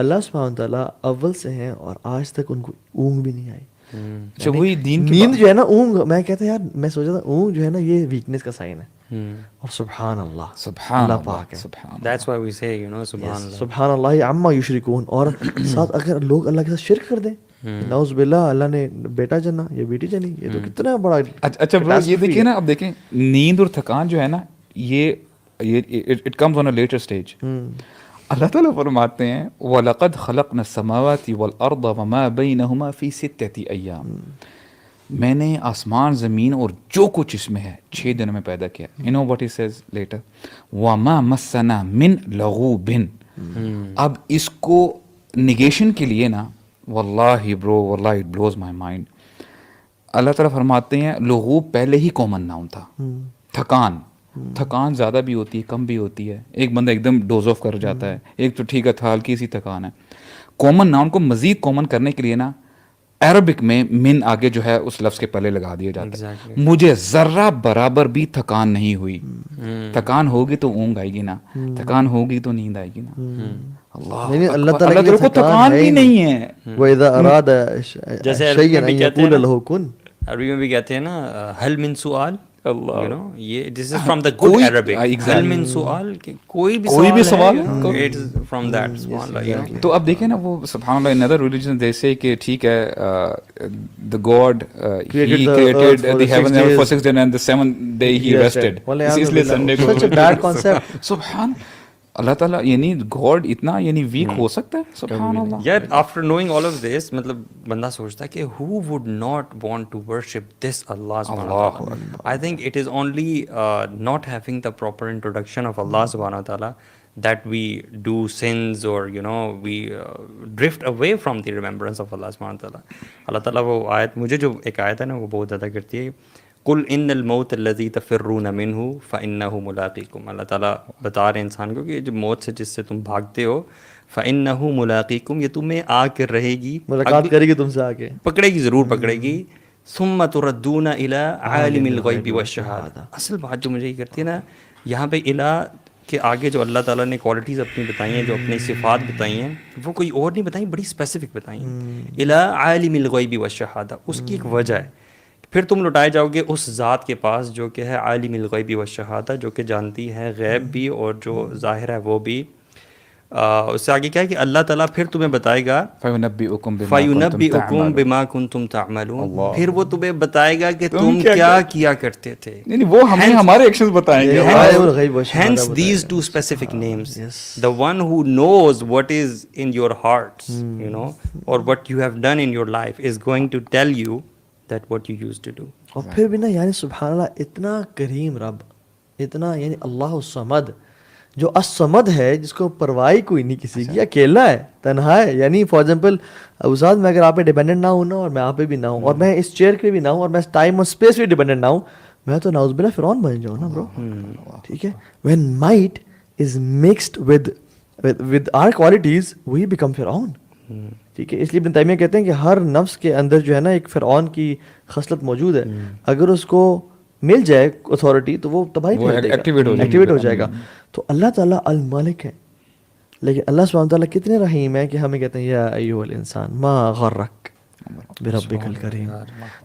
اللہ سبحانہ وتعالیٰ اول سے ہیں اور آج تک ان کو اونگ بھی نہیں آئی. وہی نیند جو ہے نا, اونگ, میں کہتا یار, میں سوچا تھا اونگ جو ہے نا یہ ویکنیس کا سائن ہے, اور سبحان اللہ, اللہ پاک ہے. That's why we say, سبحان اللہ, سبحان اللہ عما یشرکون. اور ساتھ اگر لوگ اللہ کے ساتھ شرک کر دیں, نعوذ باللہ, اللہ نے بیٹا جنا یا بیٹی جنی, یہ تو کتنا بڑا. اچھا برو, یہ دیکھیے نا, اب دیکھیں نیند اور تھکان جو ہے نا, یہ it comes on a later stage. اللہ تعالیٰ فرماتے ہیں وَلَقَدْ خَلَقْنَا السَّمَاوَاتِ وَالْأَرْضَ وَمَا بَيْنَهُمَا فِي سِتَّةِ أَيَّامٍ. میں نے آسمان, زمین اور جو کچھ اس میں ہے 6 دنوں میں پیدا کیا. You know what he says later? وَمَا مَسَّنَا مِن لَغُوبٍ. اب اس کو نگیشن کے لیے نا, واللہ برو, واللہ اٹ بلوز مائی مائنڈ. اللہ تعالیٰ فرماتے ہیں لغوب پہلے ہی کامن ناؤن تھا. تھکان زیادہ بھی ہوتی ہے, کم بھی ہوتی ہے. ایک بندہ ایک دم ڈوز آف کر جاتا ہے, ایک تو ٹھیک ہے تھا, ہلکی سی تھکان ہے. کامن ناؤن کو مزید کامن کرنے کے لیے نا عربک میں من آگے جو ہے اس لفظ کے پہلے لگا دیا جاتا ہے. مجھے ذرہ برابر بھی تھکان نہیں ہوئی. تھکان ہوگی تو اونگ آئے گی نا, تھکان ہوگی تو نیند آئے گی نا. اللہ تعالیٰ کو تھکان بھی نہیں ہے. وَإِذَا أَرَادَ شَيْئًا أَن يَقُولَ لَهُ كُن. عربی میں بھی کہتے ہیں نا, حل من سؤال, یہ this is from the good Arabic, حل من سؤال, کوئی بھی سوال ہے, اٹ از فرام دیٹ. سبحان اللہ. تو اب دیکھیں نا, وہ سبحان اللہ, in other religions they say کہ ٹھیک ہے, the God he created the heaven and earth for 6 days and the 7th day he rested. اس لیے سنڈے کو, such a bad concept. سبحان اللہ تعالیٰ, یعنی گاڈ اتنا یعنی ویک ہو سکتا ہے. سبحان اللہ. یار after knowing all of this, مطلب بندہ سوچتا ہے کہ who would not want to worship this Allah subhanahu wa ta'ala. I think it is only not having the proper introduction of Allah subhanahu wa ta'ala that we do sins, or we drift away from the remembrance of Allah subhanahu wa ta'ala. اللہ تعالیٰ وہ آیت, مجھے جو ایک آیت ہے نا وہ بہت زیادہ کرتی ہے, قل ان الموت الذی تفرون منہ فانہ ملاقیکم. اللہ تعالیٰ بتا رہے ہیں انسان کو کہ جو موت سے جس سے تم بھاگتے ہو فانہ ملاقیکم، یہ تمہیں آ کر رہے گی، ملاقات کرے گی تم سے آ کے. پکڑے گی، ضرور پکڑے گی. ثم تردون الی عالم الغیب والشہادہ. اصل بات جو مجھے یہ کرتی ہے نا یہاں پہ الی کے آگے جو اللہ تعالیٰ نے کوالٹیز اپنی بتائی ہیں، جو اپنی صفات بتائی ہیں، وہ کوئی اور نہیں بتائیں، بڑی اسپیسیفک بتائی ہیں. الی عالم الغیب والشہادہ، اس کی ایک وجہ ہے. پھر تم لوٹائے جاؤ گے اس ذات کے پاس جو کہ ہے عالم الغیب والشہادہ، جو کہ جانتی ہے غیب بھی اور جو ظاہر ہے وہ بھی. اس سے آگے کیا ہے کہ اللہ تعالیٰ پھر تمہیں بتائے گا فَيُنَبِّئُكُم بِمَا كُنتُمْ تَعْمَلُونَ، پھر وہ تمہیں بتائے گا کہ تم کیا کیا کرتے تھے. یعنی وہ ہمیں ہمارے ایکشنز بتائیں گے. Hence these two specific names. The one who knows what is in your hearts, you know, or what you have done in your life is going to tell you that what you used to do. اور پھر بھی نا یعنی سبحان اللہ اتنا کریم رب، اتنا یعنی اللہ الصمد، جو الصمد ہے، جس کو پرواہی کوئی نہیں کسی کی، اکیلا ہے، تنہا ہے. یعنی فار ایگزامپل ابو سعد، میں اگر آپ پہ ڈیپینڈنٹ نہ ہوں نا، اور میں آپ پہ بھی نہ ہوں، اور میں اس چیئر پہ بھی نہ ہوں، اور میں ٹائم اور اسپیس پہ ڈیپینڈنٹ نہ ہوں، میں تو نعوذ باللہ فرعون بن جاؤں نا برو. ٹھیک ہے. when might is mixed with our qualities we become فرعون. ٹھیک ہے. اس لیے ابن تیمیہ کہتے ہیں کہ ہر نفس کے اندر جو ہے نا ایک فرعون کی خصلت موجود ہے. اگر اس کو مل جائے اتھارٹی تو وہ تباہی کر دے گا، ایکٹیویٹ ہو جائے گا. تو اللہ تعالیٰ الملک ہے، لیکن اللہ سبحانہ تعالیٰ کتنے رحیم ہے کہ ہمیں کہتے ہیں یا ایھا الانسان ما غرک بربک الکریم.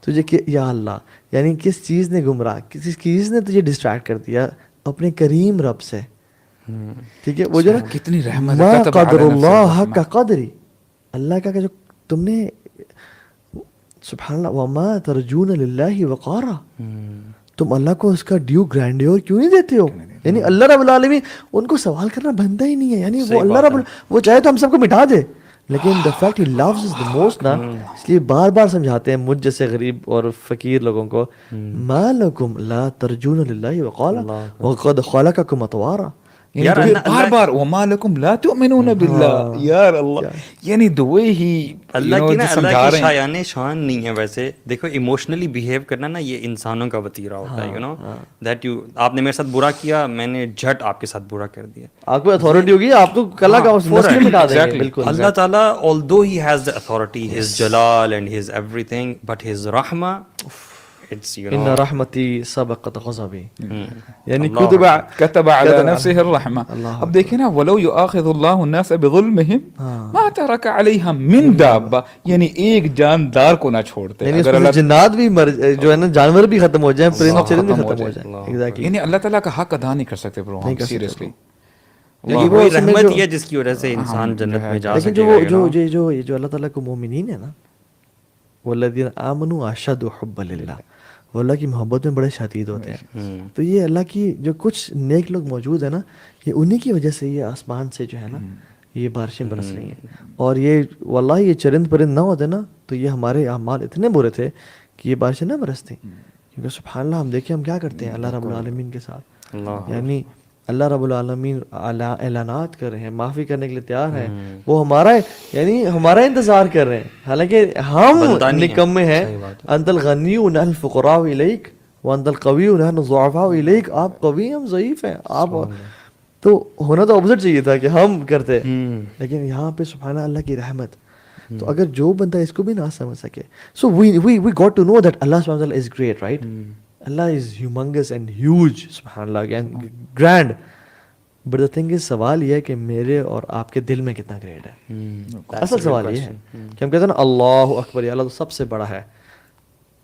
تجھے یا اللہ، یعنی کس چیز نے گمراہ، کس چیز نے تجھے ڈسٹریکٹ کر دیا اپنے کریم رب سے. ٹھیک ہے. وہ جو کتنی رحمت ما قدر اللہ حق قدری، اللہ کا کہ جو تم نے سبحان اللہ وما ترجون للہ وقارا، تم اللہ کو اس کا ڈیو گرینڈیور کیوں نہیں دیتے ہو. یعنی اللہ رب العالمین، ان کو سوال کرنا بنتا ہی نہیں ہے. یعنی وہ اللہ رب وہ چاہے تو ہم سب کو مٹا دے، لیکن the fact he loves us the most نا، اس لیے بار بار سمجھاتے ہیں مجھ جیسے غریب اور فقیر لوگوں کو، ما لکم لا ترجون للہ وقارا وقد خلقکم اطوارا. بار بار وما لکم لا تؤمنون باللہ. یار اللہ، یعنی the way he اللہ کی نا، اللہ کی شایان شان نہیں ہے. ویسے دیکھو ایموشنلی بیہیو کرنا نا یہ انسانوں کا وطیرہ ہوتا ہے. یو نو دیٹ یو، آپ نے میرے ساتھ برا کیا، میں نے جھٹ آپ کے ساتھ برا کر دیا. آپ کو اتھارٹی ہوگی، آپ تو کلا کا نسل مٹا دیں گے. بالکل. اللہ تعالیٰ although he has the authority, his jalal and his everything, but his rahma, it's, you know, ان رحمتی سبقت غضبی، یعنی كتب على نفسه الرحمہ. اب دیکھیں نا، ولو یؤاخذ اللہ الناس بظلمهم ما ترک علیہا من دابہ، یعنی ایک جاندار کو نہ چھوڑتے. یعنی اس میں جنات بھی جو ہے نا، جانور بھی ختم ہو جائیں، پرند چرند بھی ختم ہو جائیں. یعنی اللہ تعالیٰ کا حق ادا نہیں کر سکتے برو ہم سیریسلی. وہ رحمت ہی ہے جس کی وجہ سے انسان جنت میں جا سکے. لیکن جو اللہ تعالیٰ کو مومنین ہے نا، والذین آمنوا اشد حبا للہ، وہ اللہ کی محبت میں بڑے شدید ہوتے ہیں. تو یہ اللہ کی جو کچھ نیک لوگ موجود ہیں نا، یہ انہی کی وجہ سے یہ آسمان سے جو ہے نا یہ بارشیں برس رہی ہیں. اور یہ واللہ یہ چرند پرند نہ ہوتے نا تو یہ ہمارے اعمال اتنے برے تھے کہ یہ بارشیں نہ برستی. کیونکہ سبحان اللہ ہم دیکھیں ہم کیا کرتے ہیں اللہ رب العالمین کے ساتھ. یعنی اللہ رب العالمین اعلانات کر رہے ہیں، معافی کرنے کے لیے تیار ہیں، وہ ہمارا یعنی ہمارا انتظار کر رہے ہیں، حالانکہ ہم نکمے ہیں. انت الغنی ونحن الفقراء الیک وانت القوی ونحن الضعفاء الیک. آپ قوی، ہم ضعیف ہیں. آپ تو ہونا تو اپوزٹ چاہیے تھا کہ ہم کرتے، لیکن یہاں پہ سبحان اللہ کی رحمت. تو اگر جو بندہ اس کو بھی نہ سمجھ سکے، so we got to know that اللہ سبحانہ وتعالی از گریٹ، رائٹ. اللہ از ہیومنگس اینڈ ہیوج، سبحان اللہ، and grand. But the thing is, سوال یہ ہے کہ میرے اور آپ کے دل میں کتنا گریٹ ہے. اصل سوال یہ ہے کہ ہم کہتے ہیں نا اللہ اکبر، یا اللہ تو سب سے بڑا ہے.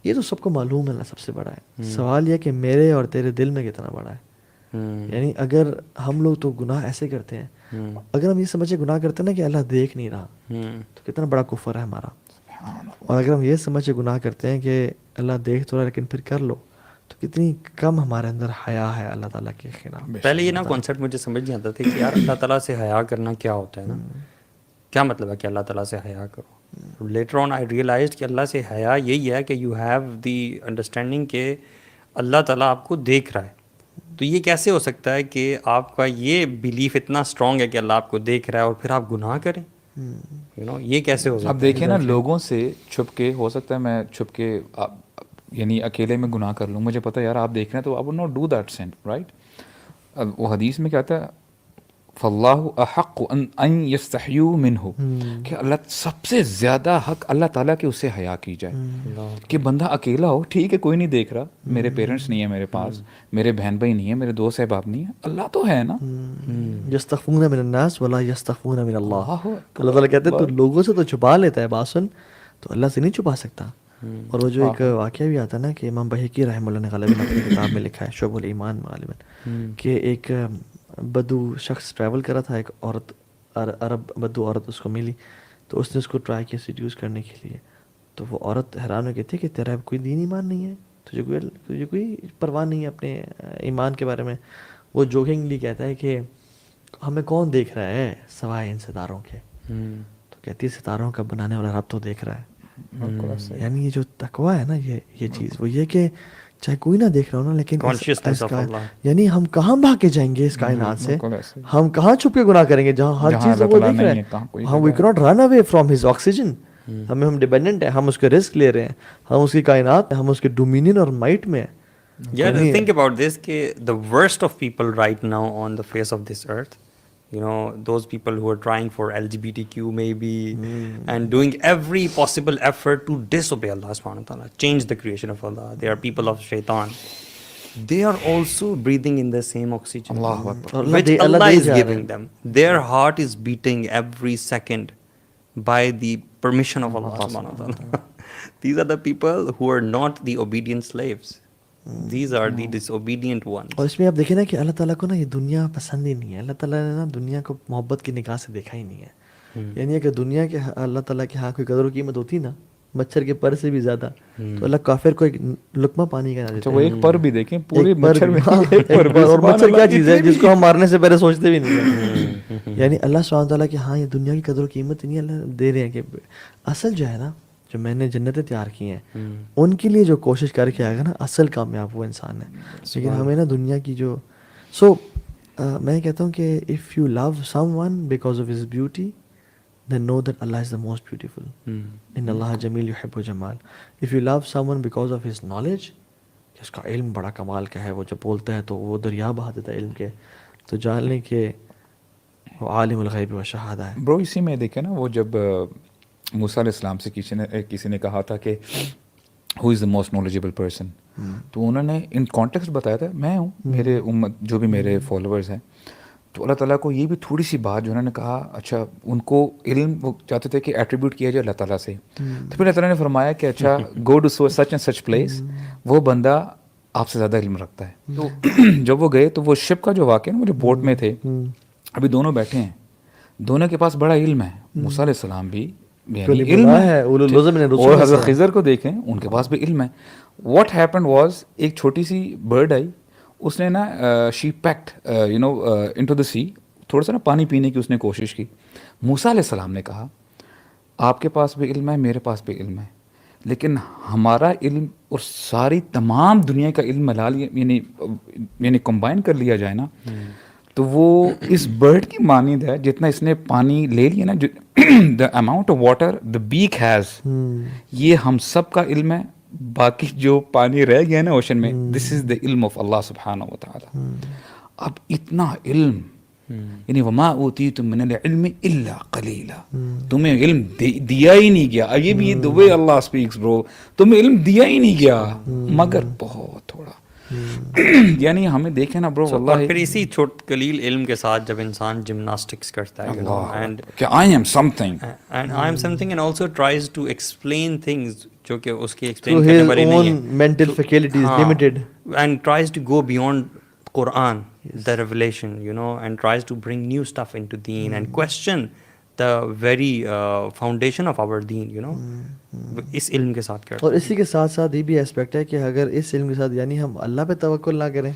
یہ تو سب کو معلوم ہے اللہ سب سے بڑا ہے. سوال یہ کہ میرے اور تیرے دل میں کتنا بڑا ہے. یعنی اگر ہم لوگ تو گناہ ایسے کرتے ہیں، اگر ہم یہ سمجھے گناہ کرتے ہیں نا کہ اللہ دیکھ نہیں رہا، تو کتنا بڑا کفر ہے ہمارا. اور اگر ہم یہ سمجھے گناہ کرتے ہیں کہ اللہ دیکھ تو رہا لیکن پھر کر لو، تو کتنی کم ہمارے اندر حیا ہے اللہ تعالیٰ کے خلاف. پہلے یہ نا کانسیپٹ مجھے سمجھ نہیں آتا تھا کہ یار اللہ تعالیٰ سے حیا کرنا کیا ہوتا ہے نا، کیا مطلب ہے کہ اللہ تعالیٰ سے حیا کرو. لیٹر آن آئی ریئلائزڈ کہ اللہ سے حیا یہی ہے کہ یو ہیو دی انڈرسٹینڈنگ کہ اللہ تعالیٰ آپ کو دیکھ رہا ہے. تو یہ کیسے ہو سکتا ہے کہ آپ کا یہ بیلیف اتنا اسٹرانگ ہے کہ اللہ آپ کو دیکھ رہا ہے اور پھر آپ گناہ کریں؟ یو نو یہ کیسے ہو سکتا ہے؟ اب دیکھیں نا، لوگوں سے چھپ کے، ہو سکتا ہے میں چھپ کے یعنی اکیلے میں گناہ کر لوں, مجھے پتہ ہے یار آپ دیکھ رہے ہیں تو I would not do that sin, right. اب وہ حدیث میں کیا آتا ہے, فاللہ احق ان یستحیوا منہ, کہ اللہ سب سے زیادہ حق اللہ تعالیٰ کے اس سے حیا کی جائے. کہ بندہ اکیلا ہو, ٹھیک ہے کوئی نہیں دیکھ رہا, میرے پیرنٹس نہیں ہیں میرے پاس, میرے بہن بھائی نہیں ہیں, میرے دوست احباب نہیں ہیں, اللہ تو ہے نا. یستخفون من الناس ولا یستخفون من اللہ. اللہ تعالیٰ کہتے ہیں تو لوگوں سے تو چھپا لیتا ہے بات سن, تو اللہ سے نہیں چھپا سکتا. اور وہ جو ایک واقعہ بھی آتا ہے نا کہ امام بہقی رحمہ اللہ نے غالباً اپنی کتاب میں لکھا ہے شعب الایمان میں غالباً, کہ ایک بدو شخص ٹریول کر رہا تھا, ایک عورت عرب بدو عورت اس کو ملی, تو اس نے اس کو ٹرائی کیا سیڈیوس کرنے کے لیے. تو وہ عورت حیران ہو گئی تھی کہ تیرا کوئی دین ایمان نہیں ہے, تجھے کوئی پرواہ نہیں ہے اپنے ایمان کے بارے میں. وہ جوکنگلی کہتا ہے کہ ہمیں کون دیکھ رہا ہے سوائے ان ستاروں کے. تو کہتی ہے ستاروں کا بنانے والا رب تو دیکھ رہا ہے. یعنی یہ جو تقویٰ ہے نا, یہ چیز وہ یہ کہ چاہے کوئی نہ دیکھ رہا ہو نا, لیکن یعنی ہم کہاں بھاگ کے جائیں گے اس کائنات سے, ہم کہاں چھپ کے گناہ کریں گے جہاں ہر چیز وہ دیکھ رہے ہیں. ہم we can't run away from his oxygen, ہم ڈیپینڈنٹ ہیں, ہم اس کے رسک لے رہے ہیں, ہم اس کی کائنات, ہم اس کے ڈومینین اور مائٹ میں ہیں. Yeah, think about this, the worst of people right now on the face of this earth, you know, those people who are trying for LGBTQ maybe and doing every possible effort to disobey Allah subhanahu wa ta'ala, change the creation of Allah. They are people of shaitan. They are also breathing in the same oxygen which Allah is giving them. Their heart is beating every second by the permission of Allah subhanahu wa ta'ala. These are the people who are not the obedient slaves. These are the disobedient ones. اور اس میں آپ دیکھیں نا کہ اللہ تعالیٰ کو نا یہ دنیا پسند ہی نہیں ہے. اللہ تعالیٰ نے نا دنیا کو محبت کی نگاہ سے دیکھا ہی نہیں ہے. یعنی کہ دنیا کے اللہ تعالیٰ کے ہاں کوئی قدر و قیمت ہوتی نا مچھر کے پر سے بھی زیادہ, تو اللہ کافر کو ایک لقمہ پانی کا نہ دیتا ہے. وہ ایک پر بھی دیکھیں پورے مچھر میں, اور مچھر کیا چیز ہے جس کو ہم مارنے سے پہلے سوچتے بھی نہیں ہیں. یعنی اللہ سبحانہ تعالیٰ کہ ہاں یہ دنیا کی قدر و قیمت نہیں, اللہ دے رہے ہیں کہ اصل جو ہے نا جو میں نے جنتیں تیار کی ہیں ان کے لیے جو کوشش کر کے آئے گا نا اصل کامیاب وہ انسان ہے. لیکن ہمیں نا دنیا کی جو میں کہتا ہوں کہ if you love someone because of his beauty then know that Allah is the most beautiful. ان اللہ جمیل یحب جمال. if you love someone because of his knowledge, کہ اس کا علم بڑا کمال کا ہے, وہ جب بولتا ہے تو وہ دریا بہا دیتا ہے علم کے, تو جان لیں کہ وہ عالم الغیب و شہادہ ہے. برو اسی میں دیکھیں نا وہ جب موسیٰ علیہ السلام سے کسی نے کہا تھا کہ who is the most knowledgeable person, تو انہوں نے ان کانٹیکسٹ بتایا تھا میں ہوں, میرے امت جو بھی میرے فالوورز ہیں. تو اللہ تعالیٰ کو یہ بھی تھوڑی سی بات جو انہوں نے کہا, اچھا ان کو علم وہ چاہتے تھے کہ ایٹریبیوٹ کیا جائے اللہ تعالیٰ سے, تو پھر اللہ تعالیٰ نے فرمایا کہ اچھا go to such and such place, وہ بندہ آپ سے زیادہ علم رکھتا ہے. تو جب وہ گئے تو وہ شپ کا جو واقعہ نا, وہ جو بوٹ میں تھے, ابھی دونوں بیٹھے ہیں, دونوں کے پاس بڑا علم ہے. موسیٰ علیہ السلام بھی علم ہے, اور حضرت خضر کو دیکھیں ان کے پاس بھی علم ہے. واٹ ہیپنڈ واز, ایک چھوٹی سی برڈ آئی, اس نے نا شی پیکڈ انٹو دا سی, تھوڑا سا نا پانی پینے کی اس نے کوشش کی. موسیٰ علیہ السلام نے کہا آپ کے پاس بھی علم ہے, میرے پاس بھی علم ہے, لیکن ہمارا علم اور ساری تمام دنیا کا علم ملا لیا یعنی کمبائن کر لیا جائے نا, تو وہ اس برڈ کی مانند ہے جتنا اس نے پانی لے لیا نا, the amount of water the back has, یہ ہم سب کا علم ہے. باقی جو پانی رہ گیا نا اوشن میں, دس از دا علم آف اللہ سبحانہ و تعالی. اب اتنا علم, یعنی وما اوتیتم من العلم الا قلیلا, تمہیں علم دیا ہی نہیں گیا. یہ بھی the way Allah speaks bro, تمہیں علم دیا ہی نہیں گیا مگر بہت تھوڑا. یعنی ہمیں دیکھیں نا برو, اور پھر اسی قلیل علم کے ساتھ جب انسان جمناسٹکس کرتا ہے اینڈ کہ I am something and also tries to explain things جو کہ اس کی ایکسپلین کرنے والی نہیں ہے, mental faculties limited, and tries to go beyond Quran, the revelation, and tries to bring new stuff into deen and question the very foundation of our deen, اس علم کے ساتھ کرتا. اور اسی کے ساتھ ساتھ یہ بھی اسپیکٹ ہے کہ اگر اس علم کے ساتھ یعنی ہم اللہ پہ توکل نہ کریں,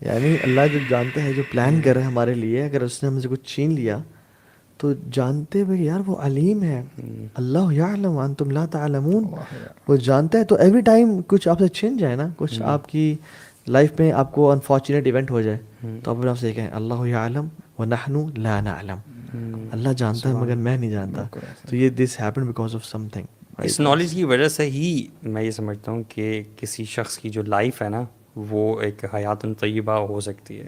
یعنی اللہ جو جانتے ہیں جو پلان کر رہے ہیں ہمارے لیے, اگر اس نے ہم سے کچھ چھین لیا تو جانتے ہوئے یار وہ علیم ہے, اللہ یعلم وانتم لا تعلمون, وہ جانتا ہے. تو ایوری ٹائم کچھ آپ سے چھن جائے نا, کچھ آپ کی لائف میں آپ کو انفارچونیٹ ایونٹ ہو جائے, تو آپ آپ سے یہ کہیں اللہ یعلم ونحن لا نعلم, اللہ جانتا ہے مگر میں نہیں جانتا. تو یہ this happen because of something, اس نالج کی وجہ سے ہی میں یہ سمجھتا ہوں کہ کسی شخص کی جو لائف ہے نا وہ ایک حیات طیبہ ہو سکتی ہے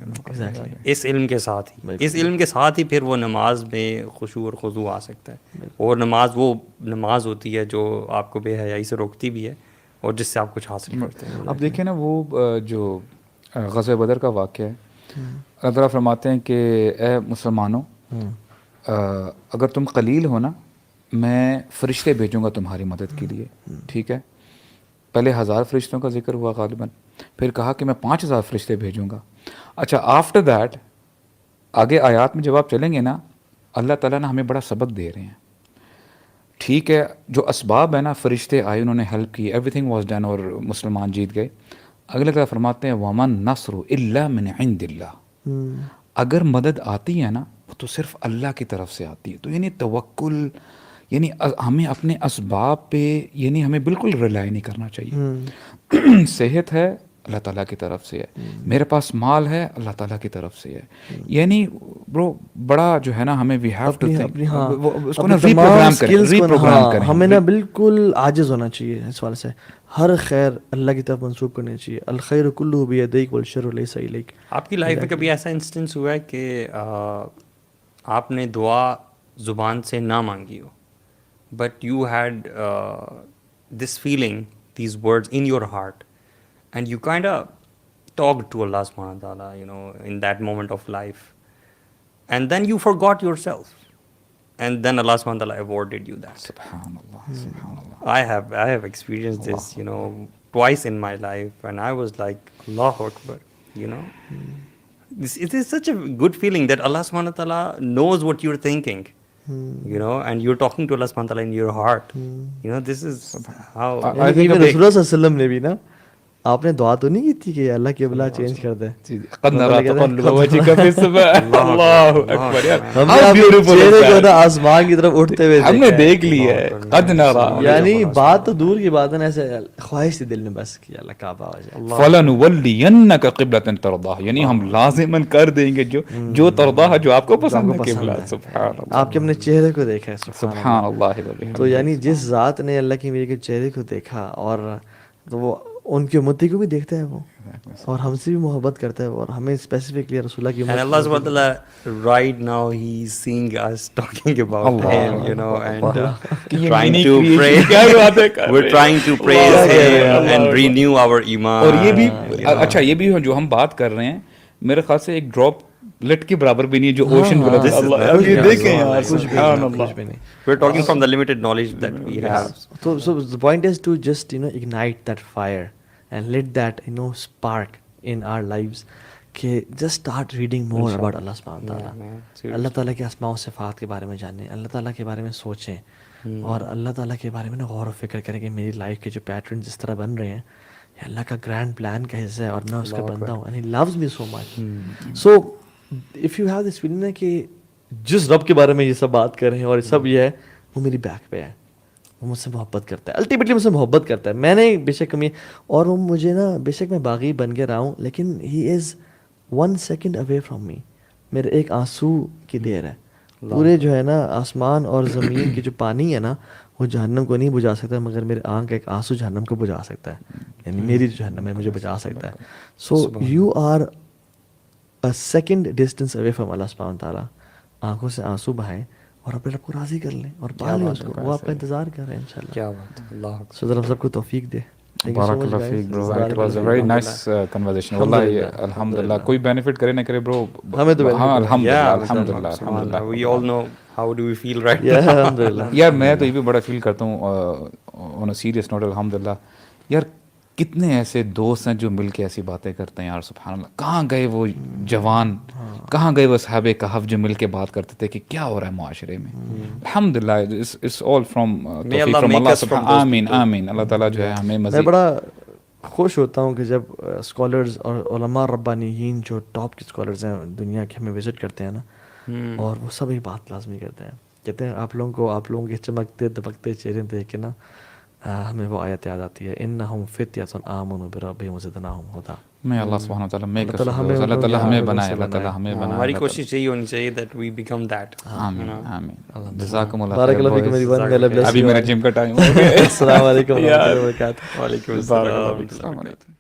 اس علم کے ساتھ ہی. اس علم کے ساتھ ہی پھر وہ نماز میں خشوع اور خضوع آ سکتا ہے, اور نماز وہ نماز ہوتی ہے جو آپ کو بے حیائی سے روکتی بھی ہے اور جس سے آپ کچھ حاصل کرتے ہیں. اب دیکھیں نا وہ جو غزوہ بدر کا واقعہ ہے, اللہ تعالیٰ فرماتے ہیں کہ اے مسلمانوں اگر تم قلیل ہو نا میں فرشتے بھیجوں گا تمہاری مدد کے لیے, ٹھیک ہے. پہلے 1000 فرشتوں کا ذکر ہوا غالباً, پھر کہا کہ میں 5000 فرشتے بھیجوں گا. اچھا آفٹر دیٹ آگے آیات میں جب آپ چلیں گے نا اللہ تعالیٰ نے ہمیں بڑا سبق دے رہے ہیں. ٹھیک ہے جو اسباب ہے نا, فرشتے آئے انہوں نے ہیلپ کی, ایوری تھنگ واز ڈن اور مسلمان جیت گئے. اگلے طرح فرماتے ہیں وَمَن نَصْرُ إِلَّا مِنْ عِنْدِ اللَّهِ, اگر مدد آتی ہے نا وہ تو صرف اللہ کی طرف سے آتی ہے. تو یعنی توکل, یعنی ہمیں اپنے اسباب پہ یعنی ہمیں بالکل ریلائی نہیں کرنا چاہیے. صحت ہے اللہ تعالیٰ کی طرف سے ہے, میرے پاس مال ہے اللہ تعالیٰ کی طرف سے ہے. یعنی برو بڑا جو ہے نا ہمیں وی ہیو ٹو اس کو نا ری پروگرام کریں, ہمیں نا بالکل عاجز ہونا چاہیے اس والے سے. ہر خیر اللہ کی طرف منسوخ کرنی چاہیے. الخیر کلہ بیدیک والشر لیس الیک. آپ کی لائف میں کبھی ایسا انسٹنس ہوا ہے کہ آپ نے دعا زبان سے نہ مانگی ہو, but you had this feeling, these words in your heart, and you kind of talked to Allah subhanahu wa ta'ala, you know, in that moment of life, and then you forgot yourself, and then Allah subhanahu wa ta'ala awarded you that. Subhanallah, Subhanallah. I have experienced this, you know, twice in my life, and I was like, Allahu Akbar, you know. It is such a good feeling that Allah subhanahu wa ta'ala knows what you're thinking. You know, and you're talking to Allah subhanahu wa ta'ala in your heart. You know, this is how I think Rasulullah sallallahu alaihi wasallam نے بھی نا آپ نے دعا تو نہیں کی تھی کہ اللہ کی قبلہ چینج کر دے. قد نرى تقلب وجهك في السماء. اللہ اکبر یار, ہم نے اپنے چہرے کو نا آسمان کی طرف اٹھتے ہوئے ہم نے دیکھ لی ہے. قد نرى, یعنی بات تو دور کی بات ہے نا, ایسے خواہش تھی دل میں بس کہ اللہ کعبہ ہو جائے. فلنولینک قبلۃ ترضاها, یعنی ہم لازماً کر دیں گے جو ترضاها, جو آپ کو پسند ہے قبلہ. سبحان اللہ, آپ کے اپنے چہرے کو دیکھا ہے. سبحان اللہ. تو یعنی جس ذات نے اللہ کی میرے کے چہرے کو دیکھا, اور تو وہ ان کی امتی کو بھی دیکھتا ہے وہ, اور ہم سے بھی محبت کرتا ہے, اور ہمیں اسپیسیفکلی رسول اللہ کی and Allah subhanahu wa ta'ala right now he's seeing us talking about him, you know, and trying to pray. We're trying to praise him and renew our iman. اور یہ بھی اچھا, یہ بھی جو ہم بات کر رہے ہیں میرے خیال سے ایک ڈراپ لٹ کے برابر بھی نہیں ہے جو اوشن بنا دے. اللہ یہ دیکھیں یار, سبحان اللہ. We're talking from the limited knowledge that we have. So the point is to just, you know, ignite that fire and let that, you know, spark in our lives. کہ just start reading more about Allah subhanahu wa ta'ala. اللہ تعالیٰ کے اسماء و صفات کے بارے میں جانیں, اللہ تعالیٰ کے بارے میں سوچیں, اور اللہ تعالیٰ کے بارے میں غور و فکر کریں کہ میری لائف کے جو پیٹرن جس طرح بن رہے ہیں یہ اللہ کا گرینڈ پلان کا حصہ ہے, اور میں اس کا بندہ ہوں, and he loves me so much. So if you have this feeling ہے کہ جس رب کے بارے میں یہ سب بات کر رہے ہیں اور سب یہ ہے, وہ میری بیک پہ ہے, وہ مجھ سے محبت کرتا ہے, الٹیمیٹلی مجھ سے محبت کرتا ہے. میں نے بے شک کمی, اور وہ مجھے نا بے شک میں باغی بن کے رہا ہوں, لیکن ہی از 1 second away from me. میرے ایک آنسو کی دیر ہے. پورے جو ہے نا آسمان اور زمین کی جو پانی ہے نا وہ جہنم کو نہیں بجھا سکتا, مگر میرے آنکھ کا ایک آنسو جہنم کو بجھا سکتا ہے, یعنی میری جہنم ہے مجھے بجھا سکتا ہے. So you are a second distance away from Allah subhanahu wa ta'ala. آنکھوں سے آنسو بہائیں اور اپنے رب کو راضی کر لیں اور پا لیں اس کو, وہ آپ کا انتظار کر رہے ہیں انشاءاللہ. کیا بات ہے, اللہ اکبر. سو ذرا ہم سب کو توفیق دے. بارک اللہ فیک برو, it was a very nice conversation. واللہ الحمدللہ, کوئی بینیفٹ کرے نہ کرے برو, ہمیں تو الحمدللہ. We all know how do we feel right now. الحمدللہ. یار میں تو یہ بھی بڑا فیل کرتا ہوں on a serious note, الحمدللہ. یار کتنے ایسے دوست ہیں جو مل کے ایسی باتیں کرتے ہیں یار, سبحان اللہ. کہاں گئے وہ جوان, کہاں گئے وہ صحابہ کہف جو مل کے بات کرتے تھے کہ کیا ہو رہا ہے معاشرے میں. الحمدللہ, it's all from توفیق from Allah سبحان. آمین آمین. اللہ تعالیٰ جو ہے ہمیں میں مزید. بڑا خوش ہوتا ہوں کہ جب اسکالرز اور علماء ربانیین جو ٹاپ کے اسکالرز ہیں دنیا کے ہمیں وزٹ کرتے ہیں نا, اور وہ سب ایک بات لازمی کرتے ہیں, کہتے ہیں آپ لوگوں کے چمکتے دبکتے چہرے دیکھ کے نا ہمیں وہ آیت یاد آتی ہے, انہم فتیۃ آمنوا بربہم وزدناہم ھدی. میں اللہ سبحانہ وتعالی میں اللہ تعالیٰ ہمیں اللہ تعالیٰ ان ہمیں لوگوں بنائے، سے اللہ تعالیٰ ہمیں بنائے، ہماری اللہ کوشش یہی ہونی چاہیے دیٹ وی بیکم دیٹ. تعالیٰ. آمین آمین. جزاکم اللہ بارک خیر اللہ فیکم boys. میری بہن. اللہ bless ابھی you میرا all. جم کا ٹائم ہو گیا. السلام علیکم ورحمۃ اللہ وبرکاتہ. وعلیکم بارک اللہ السلام. فیک. السلام علیکم.